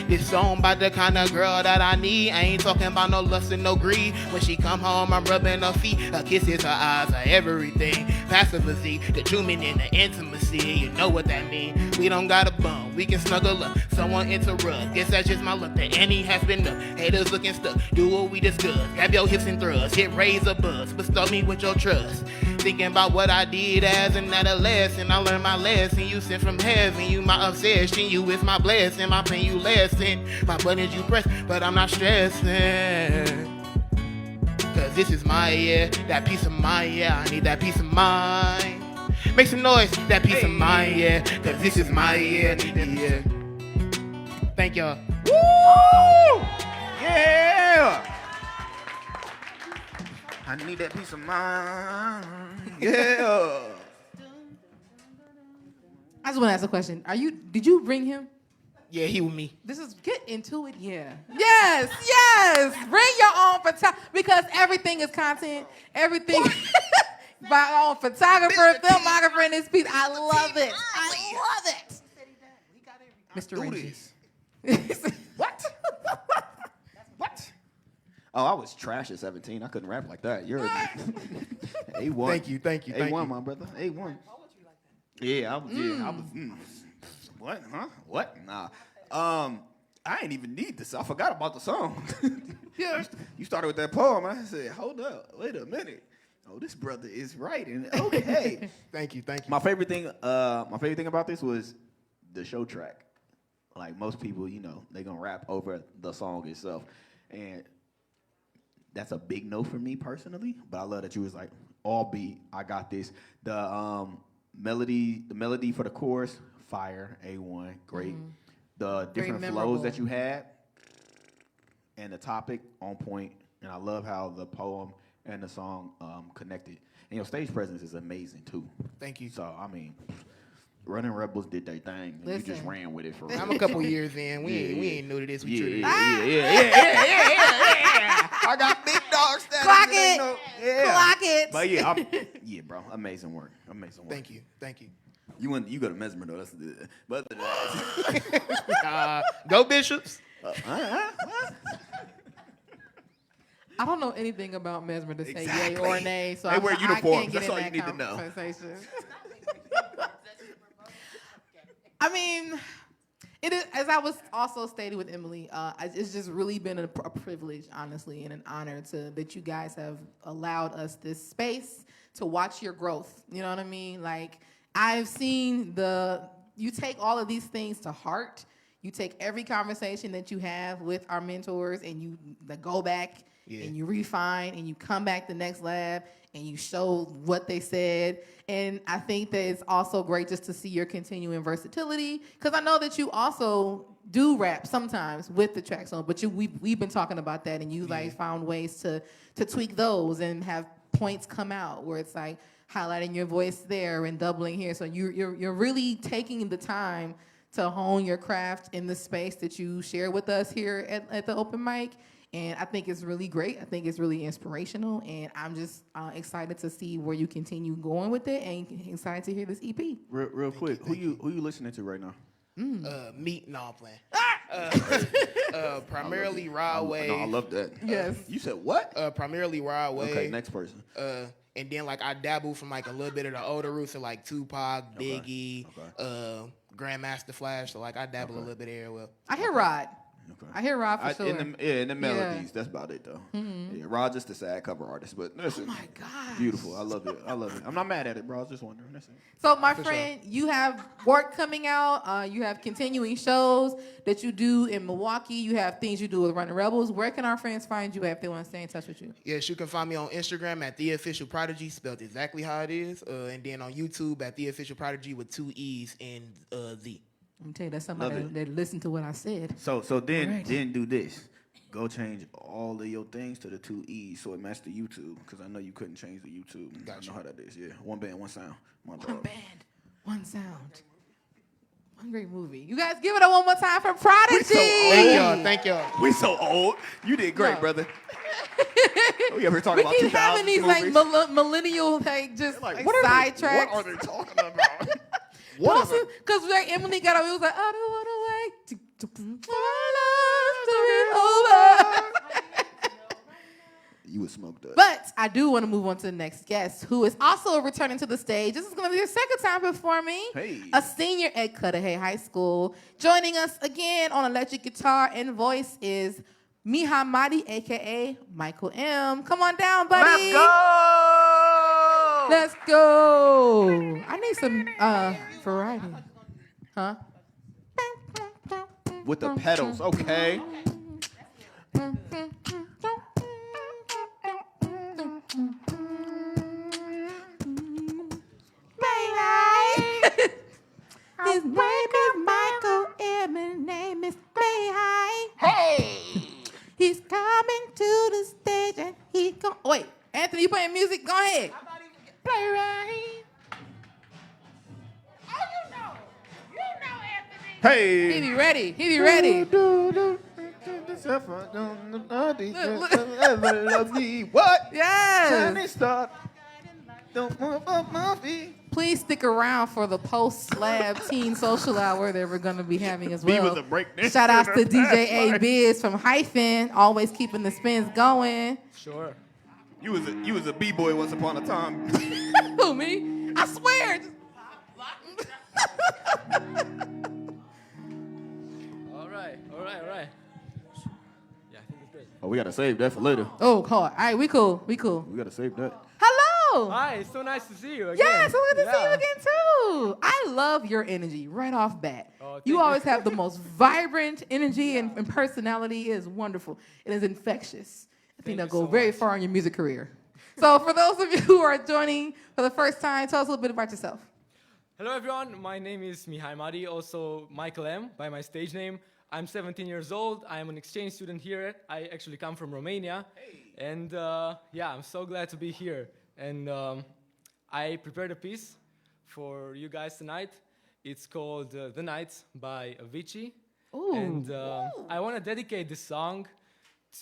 This song about the kind of girl that I need. I ain't talking about no lust and no greed. When she come home, I'm rubbing her feet. Her kisses, her eyes, her everything. Passivity, the true meaning, the intimacy. You know what that mean. We don't got a bum, we can snuggle up. Someone interrupt, guess that's just my luck. The Annie has been up, haters looking stuck. Do what we discuss, grab your hips and thrust. Hit raise a buzz, bestow me with your trust. Thinking about what I did as an adolescent. I learned my lesson, you sent from heaven. You my obsession, you is my blessing. My pain you lessen, my buttons you press. But I'm not stressing. Cause this is my that peace of mind, yeah. I need that peace of mind. Make some noise, that peace of mind, yeah. Cause this is my yeah. Thank y'all. Woo! Yeah! I need that peace of mind. Yeah. I just want to ask a question. Did you bring him? Yeah, he with me. Get into it, yeah. Yes. Bring your own because everything is content. Everything by our own photographer, filmographer in this piece. I love it. Mr. RENJI. What? What? Oh, I was trash at 17. I couldn't rap like that. You're A1. Thank you. A1, my brother. A1. Yeah, I was. What? Huh? What? Nah. I ain't even need this. I forgot about the song. Yeah. You started with that poem. I said, hold up. Wait a minute. Oh, this brother is writing. Okay. Thank you. My favorite thing about this was the show track. Like most people, they gonna rap over the song itself. And that's a big no for me personally. But I love that you was like, all beat, I got this. The melody for the chorus, fire, A1, great. Mm-hmm. The different flows that you had, and the topic on point. And I love how the poem and the song connected. And your stage presence is amazing too. Thank you. So I mean, Running Rebels did their thing, and you just ran with it for real. I'm a couple years in. We ain't new to this. We true to this. Yeah. I got big dog status. Clock it. Clock it. But yeah, bro, amazing work. Thank you. You go to Mesmer though. That's the but go Bishops. I don't know anything about Mesmer to say yay or nay, so they wear uniforms. I can't get That's in all that you need to know. Conversation. I mean, it is, as I was also stating with Emily, it's just really been a privilege, honestly, and an honor that you guys have allowed us this space to watch your growth. You know what I mean? Like, I've seen you take all of these things to heart. You take every conversation that you have with our mentors and you go back and you refine and you come back the next lab and you show what they said. And I think that it's also great just to see your continuing versatility, because I know that you also do rap sometimes with the track song, but we've been talking about that, and you like found ways to tweak those and have points come out where it's like highlighting your voice there and doubling here. So you're really taking the time to hone your craft in the space that you share with us here at the open mic. And I think it's really great. I think it's really inspirational. And I'm just excited to see where you continue going with it and excited to hear this EP. Real quick, who you listening to right now? Meat, no, I'm playing. Primarily Rod Wave. No, I love that. Yes. You said what? Primarily Rod Wave. Okay, next person. And then like I dabble from like a little bit of the older roots of like Tupac, Biggie, Grandmaster Flash. So like I dabble a little bit there. Well, I hear Rod. Okay. I hear Rod for sure. In the melodies, that's about it though. Yeah, Rod just a sad cover artist, but listen, Oh my God. beautiful. I love it. I'm not mad at it, bro. I was just wondering. That's it. So, my friend, you have work coming out. You have continuing shows that you do in Milwaukee. You have things you do with Running Rebels. Where can our friends find you if they want to stay in touch with you? yes, you can find me on Instagram at The Official Prodigy, spelled exactly how it is. And then on YouTube at The Official Prodigy with 2 E's and the. Let me tell you, that's somebody that listened to what I said. So then Right. do this. Go change all of your things to the 2 E's so it matches the YouTube. Because I know you couldn't change the YouTube. Gotcha. I know how that is. Yeah, one band, one sound. My One dog. band, one sound. One great movie. You guys give it up one more time for Prodigy. Thank y'all. We so old. You did great, No. brother. We ever talking We about keep 2000 having these movies? like millennial just Like, like sidetracks. What are they talking about? What is it? Because like Emily got up, it was like, I don't want to wait for our lives to be over. You would smoke that. But I do want to move on to the next guest, who is also returning to the stage. This is going to be her second time performing. Hey. A senior at Cudahy High School. Joining us again on electric guitar and voice is Mihai Madi, a.k.a. Michael M. Come on down, buddy. Let's go. I need some variety. Huh? With the pedals, okay. His name is Michael M. His name is Mihai. Hey! He's coming to the stage and he go. Wait, Anthony, you playing music? Go ahead. Play right. Hey! He be ready. He be ready. What? Yes. Stop. Don't move up my feet. Please stick around for the post-slab teen social hour that we're going to be having as B well. was a breakdancer Shout outs to in the DJ A past Biz from Hyphen, always keeping the spins going. Sure. You was a B-boy once upon a time. Who, me? I swear. All right. Yeah, I think it's good. Oh, we gotta save that for later. Oh, God. All right, we cool. We We gotta save that. Hello. Hi, it's so nice to see you again. Yes, so good to see you Yeah. again too. I love your energy right off bat. Oh, thank You you. always have the most vibrant energy and personality. It is wonderful. It is infectious. I think Thank that'll you go so very much. far in your music career. So for those of you who are joining for the first time, tell us a little bit about yourself. Hello, everyone. My name is Mihai Madi, also Michael M. by my stage name. I'm 17 years old. I'm an exchange student here. I actually come from Romania. And yeah, I'm so glad to be here. And I prepared a piece for you guys tonight. It's called The Nights by Avicii. Ooh. And I want to dedicate this song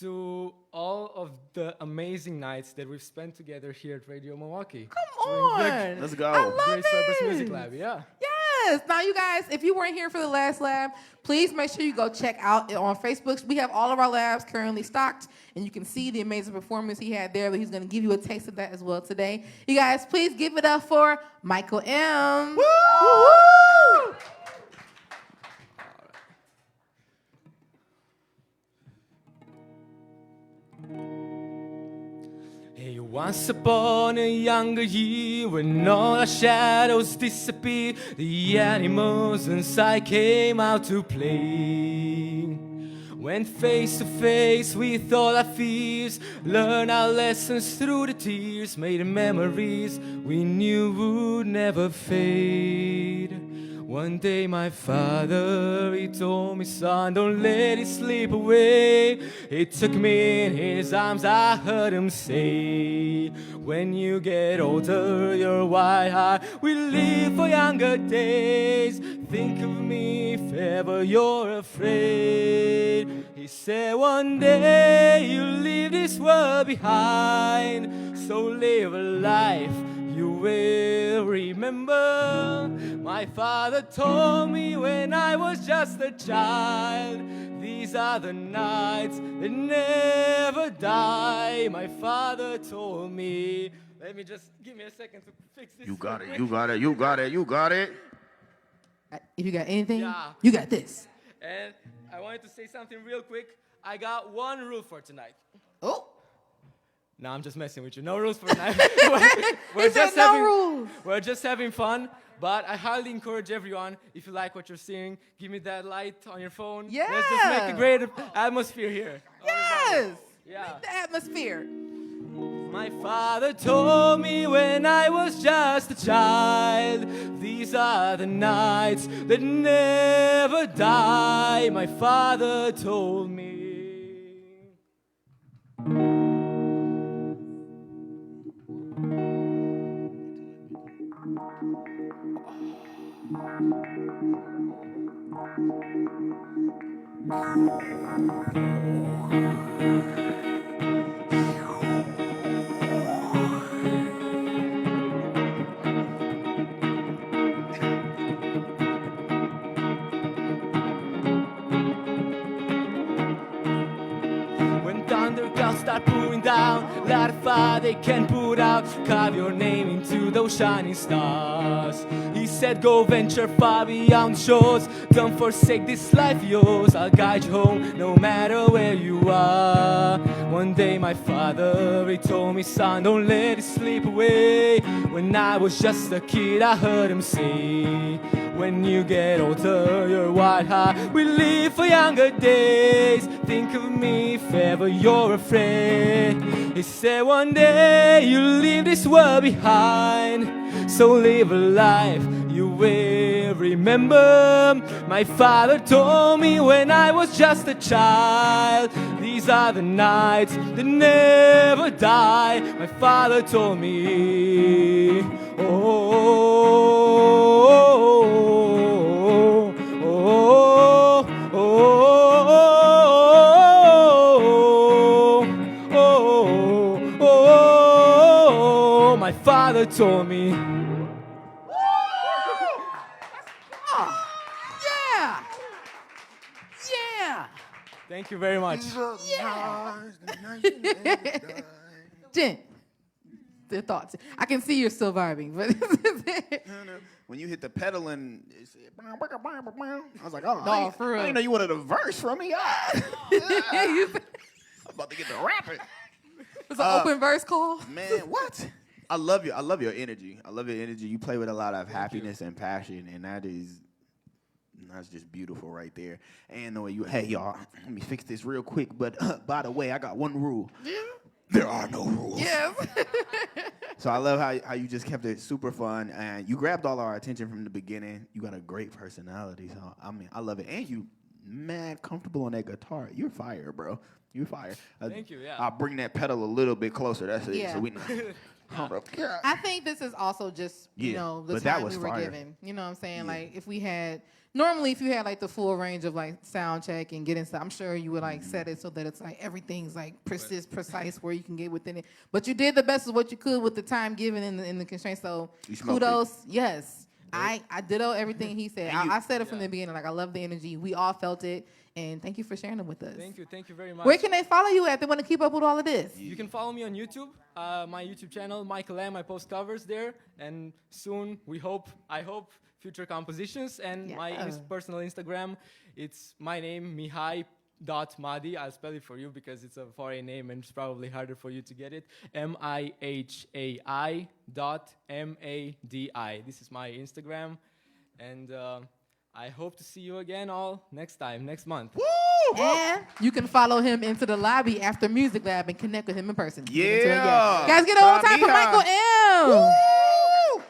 to all of the amazing nights that we've spent together here at Radio Milwaukee. Come on. Let's go. I love Grace Purpose it. Music Lab, yeah. Yes. Now, you guys, if you weren't here for the last lab, please make sure you go check out on Facebook. We have all of our labs currently stocked, and you can see the amazing performance he had there, but he's going to give you a taste of that as well today. You guys, please give it up for Michael M. Woo! Woo! Hey, once upon a younger year, when all our shadows disappeared, the animals inside came out to play. Went face to face with all our fears, learned our lessons through the tears, made memories we knew would never fade. One day my father, he told me, son, don't let it slip away. He took me in his arms, I heard him say, when you get older, your white heart will live for younger days. Think of me if ever you're afraid. He said one day you'll leave this world behind. So live a life you will remember. My father told me when I was just a child, these are the nights that never die. My father told me. Let me just give me a second to fix this. You got it, you got it, you got it, you got it. If you got anything, Yeah. you got this. And I wanted to say something real quick. I got one rule for tonight. Oh, No, I'm just messing with you. No rules for tonight. he said no rules. We're just having fun. But I highly encourage everyone, if you like what you're seeing, give me that light on your phone. Yeah. Let's just make a great atmosphere here. Yes. Yeah. Make the atmosphere. My father told me when I was just a child, these are the nights that never die. My father told me. When thunder clouds start pouring down, light a fire they can put out. Carve your name into those shining stars. He said go venture far beyond shores. Don't forsake this life yours. I'll guide you home no matter where you are. One day my father, he told me, son, don't let it slip away. When I was just a kid I heard him say, when you get older, your white heart will live for younger days. Think of me if ever you're afraid. He said one day you'll leave this world behind. So live a life you will remember. My father told me when I was just a child, these are the nights that never die. My father told me, my father told me. Yeah. Yeah. Thank you very much. Jen, the thoughts. I can see you're still vibing, but When you hit the pedal and it said, I was like, oh, No, for I real. didn't know you wanted a verse from me. I'm about to get to rapping. it's an open verse call. Man, what? I love you. I love your energy. I love your energy. You play with a lot of happiness and passion, and that's just beautiful right there. And the way you, hey y'all, let me fix this real quick. But by the way, I got one rule. Yeah. There are no rules. Yes. So I love how you just kept it super fun, and you grabbed all our attention from the beginning. You got a great personality, so I mean, I love it. And you mad comfortable on that guitar. You're fire, bro. You're fire. Thank you, yeah. I'll bring that pedal a little bit closer. That's it. Yeah. So we know. I think this is also just, you Yeah, know, the but that time was we were fire. given. You know what I'm saying? Yeah. Like, if we had, normally if you had like the full range of like sound check and getting stuff, I'm sure you would like set it so that it's like everything's like precise where you can get within it. But you did the best of what you could with the time given in the constraints. So You smoked it. kudos. Yes. I ditto everything he said. And you- I said it from the beginning. Like, I love the energy. We all felt it. And thank you for sharing it with us. Thank you very much. Where can they follow you at? They want to keep up with all of this. You can follow me on YouTube, my YouTube channel, Michael M. I post covers there, and soon I hope future compositions. And my Yeah. personal Instagram, it's my name Mihai.Madi. I'll spell it for you because it's a foreign name and it's probably harder for you to get it. MIHAI.MADI. This is my Instagram, and I hope to see you again all next month. And you can follow him into the lobby after Music Lab and connect with him in person. Get into it, Yeah. Guys, get it one more time for Mija. Michael M.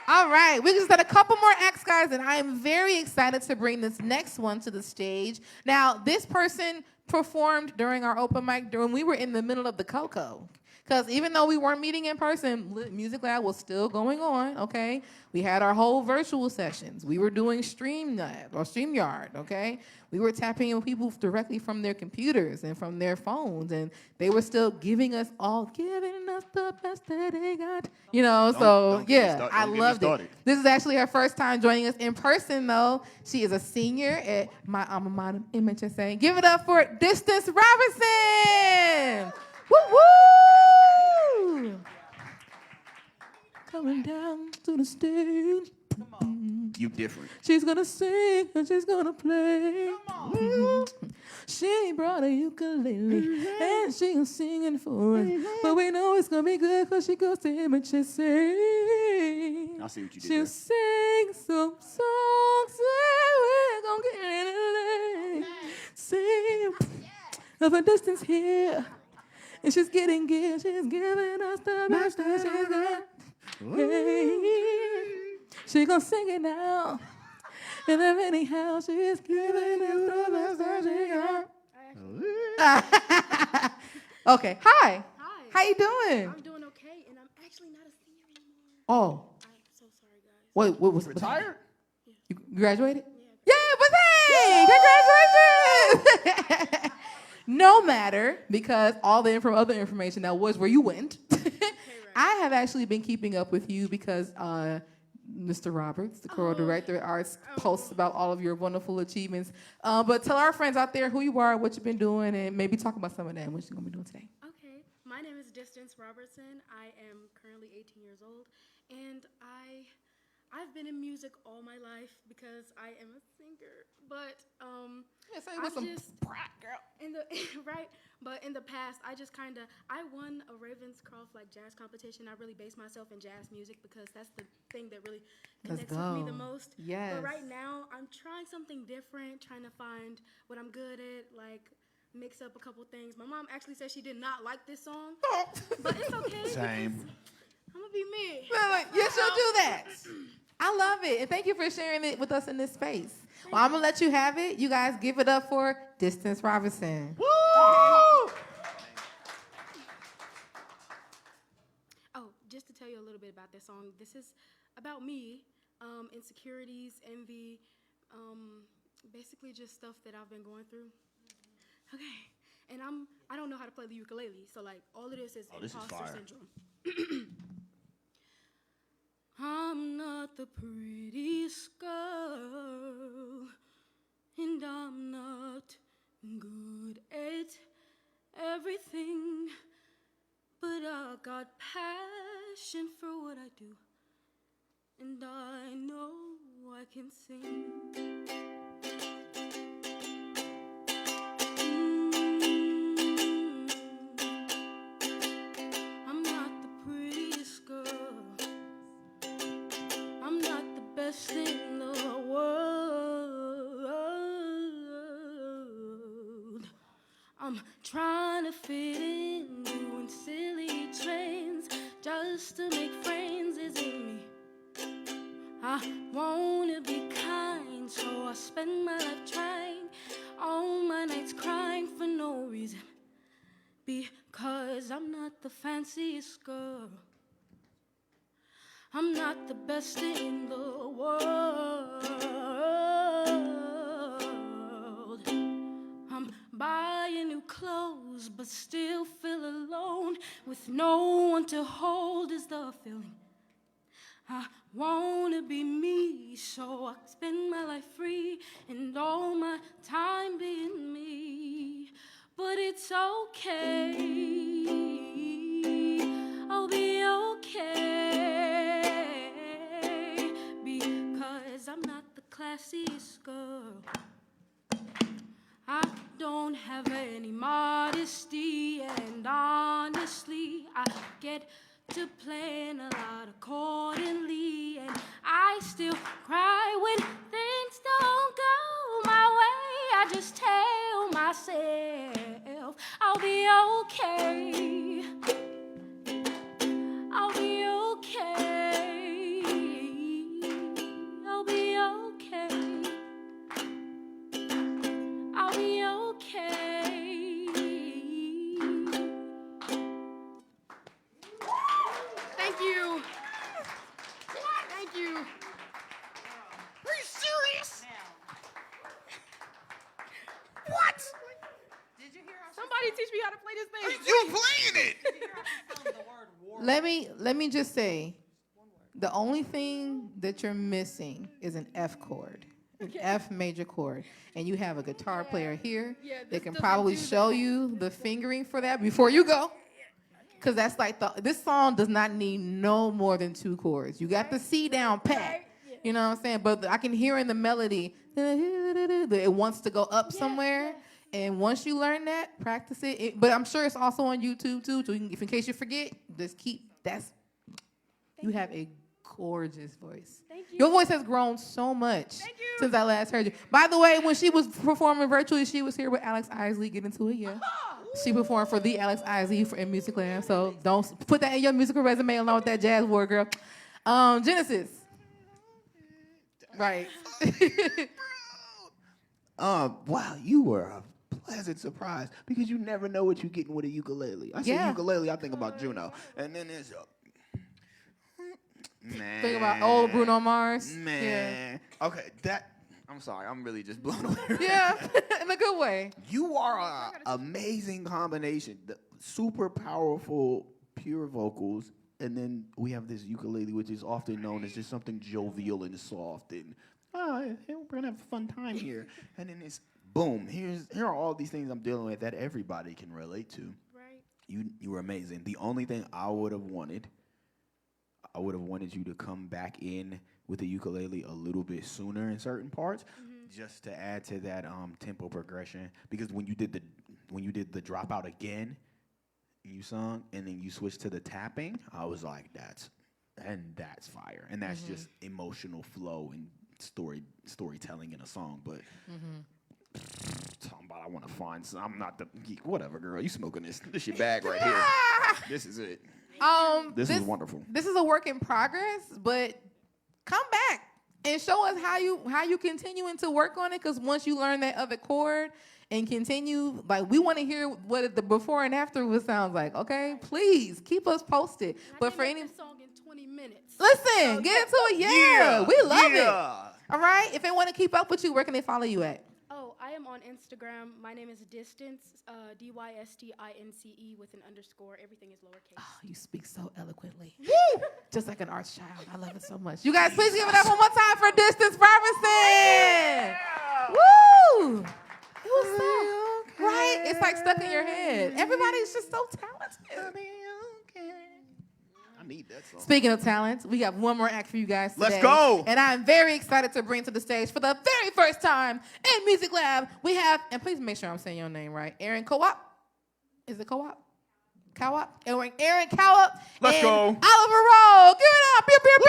All right, we just got a couple more acts, guys, and I am very excited to bring this next one to the stage. Now, this person performed during our open mic when we were in the middle of the Coco. Because even though we weren't meeting in person, Music Lab was still going on, okay? We had our whole virtual sessions. We were doing StreamYard, okay? We were tapping in with people directly from their computers and from their phones, and they were still giving us the best that they got. You know, Don't get me I don't get me loved it. started. This is actually her first time joining us in person, though. She is a senior at my alma mater, MHSA. Give it up for Distance Robinson! Woo woo! Coming down to the stage. You different. She's gonna sing and she's gonna play. She brought a ukulele and she's singing for us. But we know it's gonna be good because she goes to him and she sings. I see what you did She'll there. sing some songs and we're gonna get it. Sing of a distance here. And she's getting good. She's giving us the best that she's got. Hey. She gonna sing it now. And then anyhow, she's giving us the best that she got. Okay, hi. Hi. How you doing? I'm doing okay, and I'm actually not a senior anymore. Oh, I'm so sorry, guys. what was Retired? You graduated? Yeah. Yeah, but hey, congratulations! No matter, because all the other information that was where you went. I have actually been keeping up with you because Mr. Roberts, the choral director at Arts, posts about all of your wonderful achievements. But tell our friends out there who you are, what you've been doing, and maybe talk about some of that and what you're going to be doing today. Okay, my name is Distance Robertson. I am currently 18 years old, and I've been in music all my life because I am a singer. But pride, girl. right. But in the past, I won a Ravenscroft jazz competition. I really base myself in jazz music because that's the thing that really connects with me the most. Yes. But right now, I'm trying something different, trying to find what I'm good at, mix up a couple things. My mom actually said she did not like this song, but it's okay. Same. I'm gonna be me. Yes, you'll do that. I love it. And thank you for sharing it with us in this space. Well, I'm going to let you have it. You guys give it up for Distance Robinson. Woo! Oh, just to tell you a little bit about this song, this is about me, insecurities, envy, basically just stuff that I've been going through. Okay, and I don't know how to play the ukulele, so all of this is imposter syndrome. I'm not the prettiest girl, and I'm not good at everything, but I got passion for what I do, and I know I can sing. I'm not the prettiest girl, I'm not the best in the world. I'm trying to fit in, doing silly trends just to make friends isn't me. I wanna be kind, so I spend my life trying, all my nights crying for no reason, because I'm not the fanciest girl, I'm not the best in the world. I'm buying new clothes, but still feel alone, with no one to hold is the feeling. I wanna be me, so I spend my life free, and all my time being me. But it's okay, I'll be okay, because I'm not the classiest girl. I don't have any modesty, and honestly, I get to plan a lot accordingly, and I still cry when things don't go my way. I just tell myself I'll be okay, I'll be okay, I'll be okay, I'll be okay. Somebody teach me how to play this thing. You playing it? Let me just say, the only thing that you're missing is an F chord, an F major chord, and you have a guitar player here that can probably show you the fingering for that before you go. Because that's like this song does not need no more than 2 chords. You got the C down pat. You know what I'm saying? But I can hear in the melody, it wants to go up somewhere. And once you learn that, practice it. But I'm sure it's also on YouTube too. So if in case you forget, just keep, you have a gorgeous voice. Thank you. Your voice has grown so much since I last heard you. By the way, when she was performing virtually, she was here with Alex Isley. Get into it, yeah. She performed for the Alex Isley in Music Land. So don't put that in your musical resume along with that jazz war girl. Genesis. Right. Wow, you were a pleasant surprise because you never know what you're getting with a ukulele. I say ukulele, I think about Juno. And then there's man. Think about old Bruno Mars. Man. Yeah. Okay, I'm sorry, I'm really just blown away. Yeah, in a good way. You are an amazing combination. The super powerful, pure vocals, and then we have this ukulele, which is often known as just something jovial and soft, and we're gonna have a fun time here. And then it's boom. Here are all these things I'm dealing with that everybody can relate to. Right. You were amazing. The only thing I would have wanted you to come back in with the ukulele a little bit sooner in certain parts, just to add to that tempo progression. Because when you did the dropout again, you sung, and then you switched to the tapping, I was like, that's fire, and that's just emotional flow and storytelling in a song. But talking about I want to find some. I'm not the geek. Whatever, girl. You smoking this your bag right here. This is it. This is wonderful. This is a work in progress, but come back and show us how you continuing to work on it. Because once you learn that other chord and continue, like, we want to hear what the before and after sounds like. Okay, please keep us posted. But for any song in 20 minutes. Listen, get into it. Yeah, we love it. All right. If they want to keep up with you, where can they follow you at? Oh, I am on Instagram. My name is Distance, DYSTINCE with an underscore. Everything is lowercase. Oh, you speak so eloquently. Just like an arts child. I love it so much. You guys, please give it up one more time for Distance Ferguson. Woo! It was so, right? It's like stuck in your head. Everybody's just so talented. I need that song. Speaking of talent, we got one more act for you guys today. Let's go. And I'm very excited to bring to the stage for the very first time in Music Lab, we have, and please make sure I'm saying your name right, Aaron Co-op. Is it Co-op? Co-op? Aaron Co-op. Let's and go. Oliver Rowe. Give it up. Pew, pew, pew.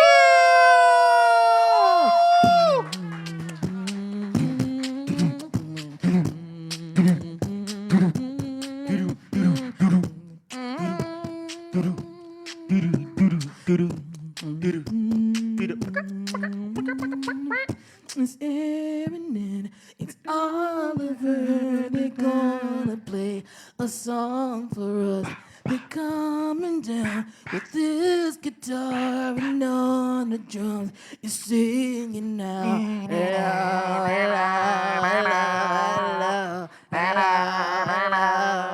It's Aaron, it's Oliver. They're gonna play a song for us. They're coming down with this guitar and on the drums. You're singing now. Hello, hello, hello,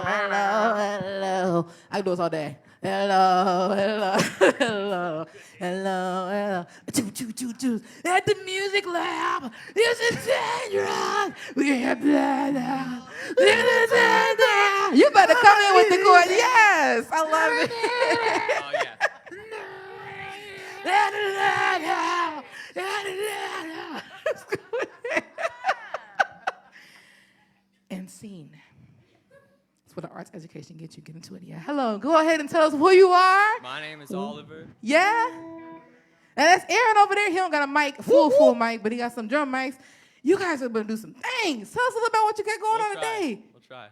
hello, hello. I can do this all day. Hello, hello, hello, hello, hello. Choo. At the Music Lab, this is dangerous. We have that. You better come in with the chord. Yes, I love it. And scene. That's what the arts education gets you. Get into it. Yeah. Hello. Go ahead and tell us who you are. My name is Oliver. Yeah. And that's Aaron over there. He don't got a mic, full mic, but he got some drum mics. You guys are going to do some things. Tell us a little about what you got going on today. We'll try.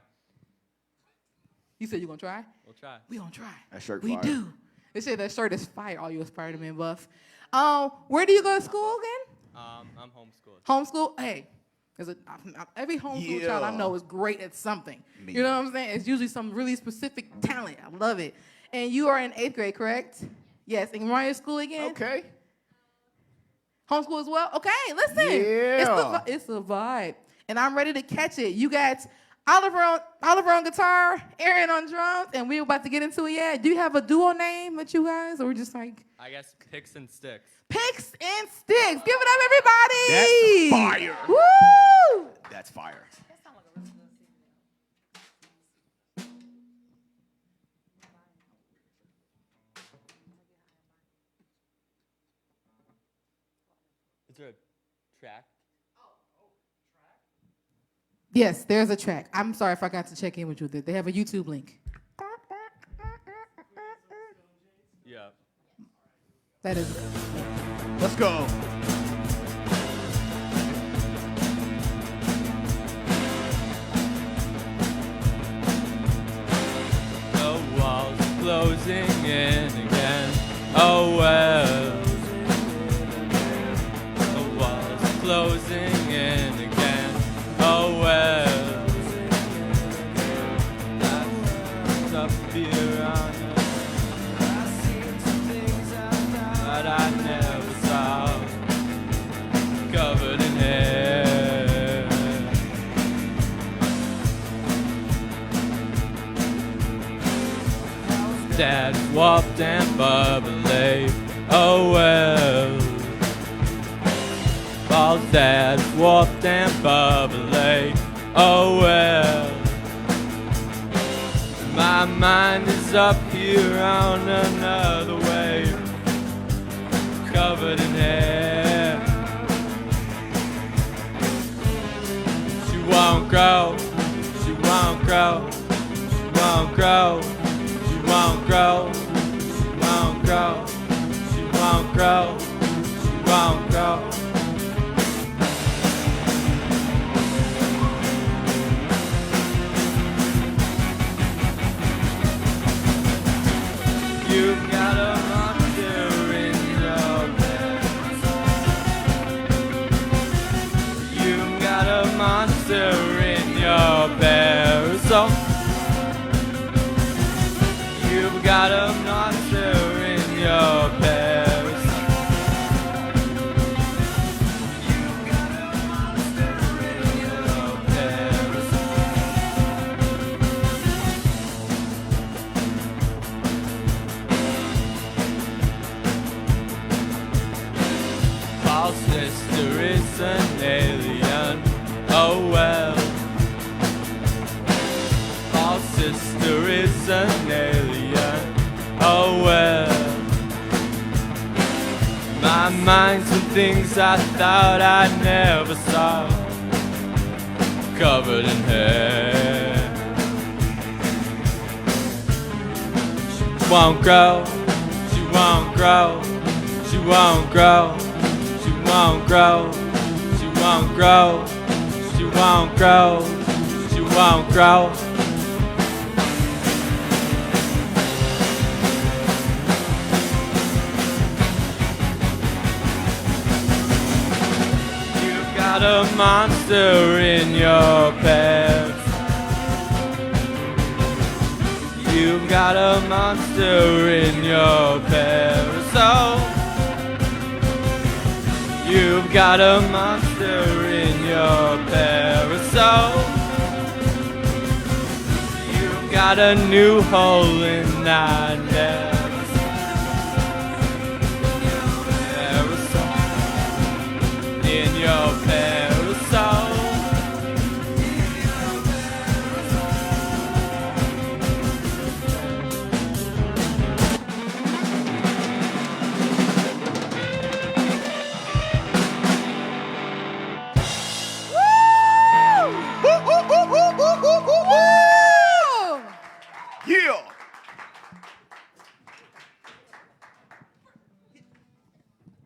You said you're going to try? We'll try. We going to try. That shirt We fire. do. They say that shirt is fire, all you Spider-Man buff. Where do you go to school again? I'm homeschooled. Homeschool? Hey, every homeschool child I know is great at something. Me. You know what I'm saying? It's usually some really specific talent. I love it. And you are in 8th grade, correct? Yes. And you're in school again? Okay. Homeschool as well? Okay, listen. Yeah. It's a vibe. And I'm ready to catch it. You got Oliver on guitar, Aaron on drums, and we're about to get into it. Yeah. Do you have a duo name that you guys, or just like I guess Picks and Sticks. Picks and Sticks? Give it up, everybody! That's fire. Woo! That's fire. Is there a track? Yes, there's a track. I'm sorry if I got to check in with you. They have a YouTube link. Yeah. That is. Let's go. The walls are closing in again. Oh well. The walls are closing in again. Oh well. That's up here on us. I seen some things that I never saw. Covered in hair. Dad warped and bubbly. Oh well. Ball's dad warped and bubbly. Oh well. My mind is up here on another wave. Covered in hair. She won't grow. She won't grow. She won't grow. She won't grow. She won't grow. She won't grow. She won't grow. You've got a monster in your bed. You've got a monster in your parasol. You've got a monster in your parasol. You've got a monster in your parasol. Paul's sister is an alien. Oh well. Paul's sister is an alien. Oh well. My mind's some things I thought I never saw. Covered in hair. She won't grow. She won't grow. She won't grow. She won't grow. She won't grow. She won't grow. She won't grow. You've got a monster in your pants. You've got a monster in your parasol. You've got a monster in your parasol. You've got a new hole in that net. Parasol. In your parasol.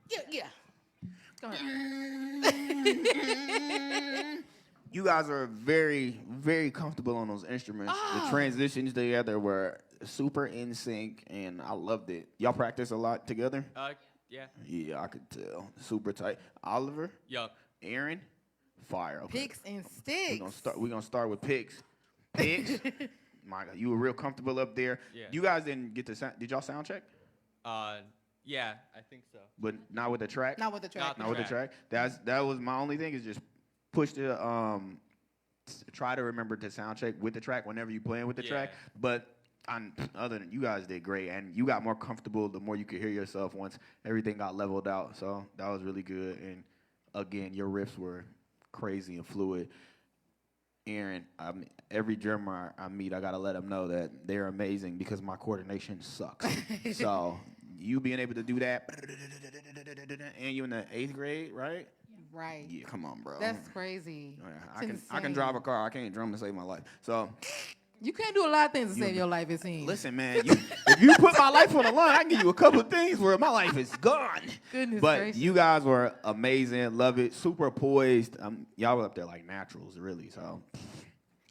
Yeah. Yeah. Go ahead. You guys are very, very comfortable on those instruments. The transitions together were super in sync, and I loved it. Y'all practice a lot together? Yeah. Yeah, I could tell. Super tight. Oliver, Yup. Aaron, fire. Okay. Picks and Sticks. We're gonna start with picks. Picks. My God, you were real comfortable up there. Yeah. You guys didn't get to sound. Did y'all sound check? Yeah, I think so. But not with the track. Not with the track. Not with the track. That was my only thing is just push the try to remember to sound check with the track whenever you playing with the track. But other than you guys did great, and you got more comfortable the more you could hear yourself once everything got leveled out. So that was really good. And again, your riffs were crazy and fluid. Aaron, every drummer I meet, I gotta let them know that they're amazing because my coordination sucks. So you being able to do that, and you in the 8th grade, right? Right. Yeah, come on, bro. That's crazy. I can drive a car. I can't drum to save my life. So you can't do a lot of things to save your life, it seems. listen, man. If you put my life on the line, I can give you a couple of things where my life is gone. Goodness but gracious. you guys were amazing. Love it. Super poised. Y'all were up there like naturals, really. So.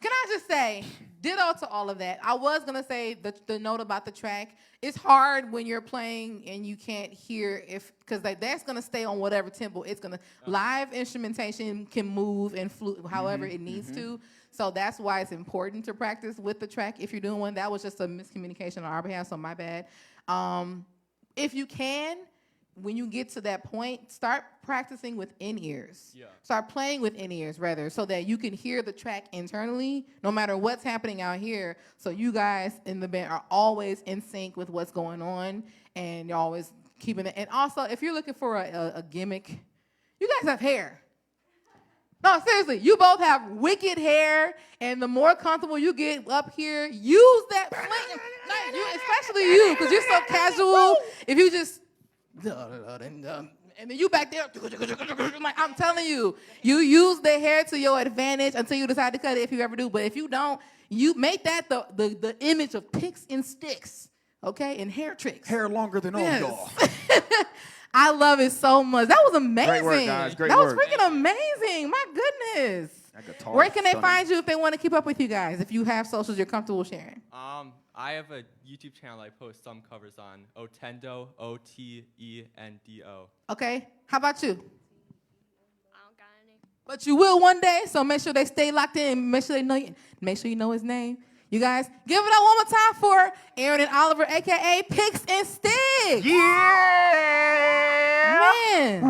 Can I just say, ditto to all of that. I was going to say the note about the track. It's hard when you're playing and you can't hear because that's going to stay on whatever tempo. It's going to, live instrumentation can move and however it needs to. So that's why it's important to practice with the track if you're doing one. That was just a miscommunication on our behalf, so my bad. If you can, when you get to that point, start practicing with in-ears. Yeah. Start playing with in-ears, rather, so that you can hear the track internally, no matter what's happening out here. So you guys in the band are always in sync with what's going on, and you're always keeping it. And also, if you're looking for a gimmick, you guys have hair. No, seriously, you both have wicked hair, and the more comfortable you get up here, use that fling. Especially you, because you're so casual. If you just... and then you back there, like I'm telling you, you use the hair to your advantage until you decide to cut it if you ever do. But if you don't, you make that the image of picks and sticks, okay, and hair tricks. Hair longer than all y'all. I love it so much. That was amazing. Great work, guys. Great that work. was freaking amazing. My goodness. Where can they find you if they want to keep up with you guys? If you have socials you're comfortable sharing. I have a YouTube channel I post some covers on. Otendo, Otendo. Okay. How about you? I don't got any. But you will one day, so make sure they stay locked in. Make sure you know his name. You guys, give it up one more time for Aaron and Oliver, a.k.a. Picks and Sticks. Yeah! Man.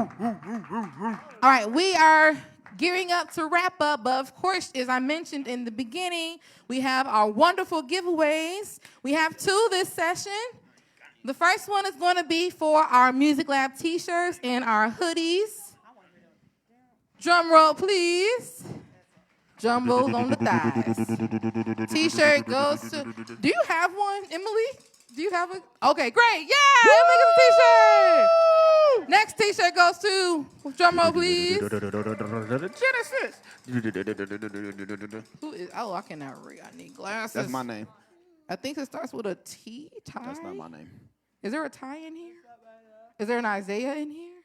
All right, we are gearing up to wrap up, but of course, as I mentioned in the beginning, we have our wonderful giveaways. We have 2 this session. The first one is going to be for our Music Lab t-shirts and our hoodies. Drum roll, please. Drum rolls on the thighs. T-shirt goes to... Do you have one, Emily? Do you have a... Okay, great. Yeah, Emily gets a t-shirt. Next t-shirt goes to... Drum roll, please. Genesis. Who is... Oh, I cannot read. I need glasses. That's my name. I think it starts with a T, tie. That's not my name. Is there a tie in here? Is there an Isaiah in here?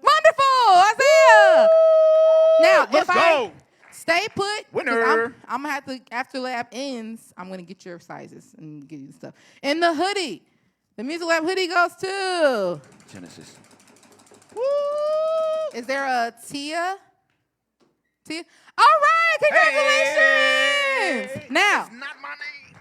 Wonderful, Isaiah. Now, Let's go. Stay put. Winner. I'm going to have to, after lab ends, I'm going to get your sizes and get you the stuff. And the hoodie. The Music Lab hoodie goes to... Genesis. Woo! Is there a Tia? Tia? All right, congratulations. Hey! Now, That's not my name.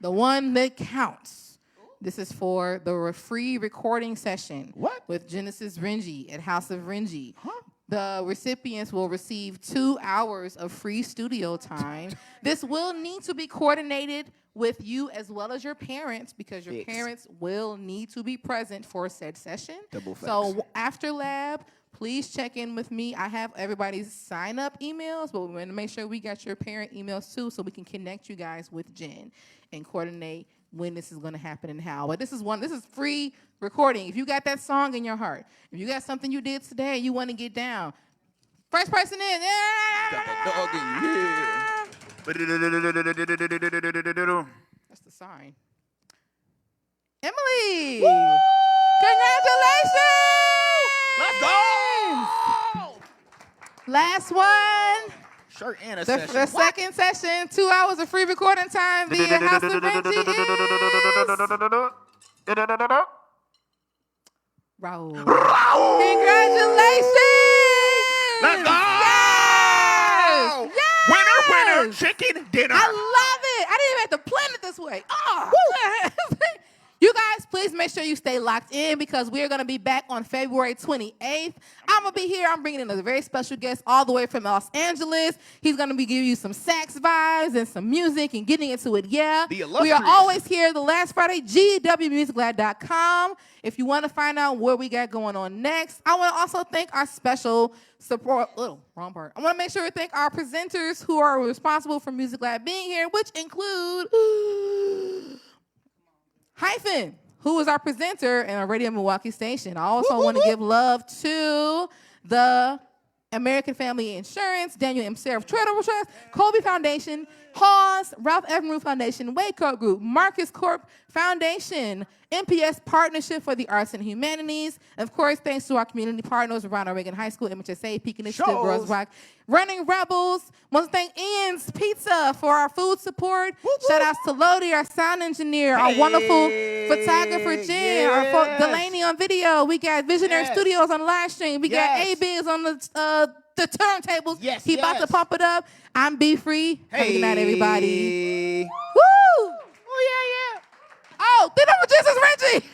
the one that counts. This is for the free recording session. What? With Genesis RENJI at House of RENJI. Huh? The recipients will receive 2 hours of free studio time. This will need to be coordinated with you as well as your parents because your parents will need to be present for said session. Double facts. So after lab, please check in with me. I have everybody's sign-up emails, but we want to make sure we got your parent emails too so we can connect you guys with Jen and coordinate when this is going to happen and how. But this is free recording. If you got that song in your heart, if you got something you did today and you want to get down, first person in. Got that dog in you. That's the sign. Emily! Woo! Congratulations! Let's go! Last one. Shirt and a The session. second session, 2 hours of free recording time via House of RENJI is... Raul. Congratulations! Let's go! Yes! Yes! Winner, chicken dinner. I love it. I didn't even have to plan it this way. Oh, you guys, Please make sure you stay locked in because we're going to be back on February 28th. I'm going to be here. I'm bringing in a very special guest all the way from Los Angeles. He's going to be giving you some sax vibes and some music and getting into it. Yeah. The We are illustrious. always here the last Friday, GWMusicLab.com. If you want to find out what we got going on next, I want to also thank our special support. Oh, wrong part. I want to make sure to thank our presenters who are responsible for Music Lab being here, which include Hyphen, who is our presenter and our Radio Milwaukee station. I also want to give love to the American Family Insurance, Daniel M. Seraph Trader Trust, Colby Foundation, Hawes, Ralph Evanrue Foundation, Waycoat Group, Marcus Corp Foundation, MPS Partnership for the Arts and Humanities. And of course, thanks to our community partners, Ronald Reagan High School, MHSA, Peak Initiative, Shows. Girls Rock, Running Rebels. Want to thank Ian's Pizza for our food support. Shout outs to Lodi, our sound engineer, our wonderful photographer, Jen, our Delaney on video. We got Visionary Studios on live stream. We got A-Biz on the turntables. Yes, He about to yes. pump it up. I'm Be Free. Have a good night, everybody. Hey. Woo! Oh, yeah, yeah. Oh, the number just is Renji.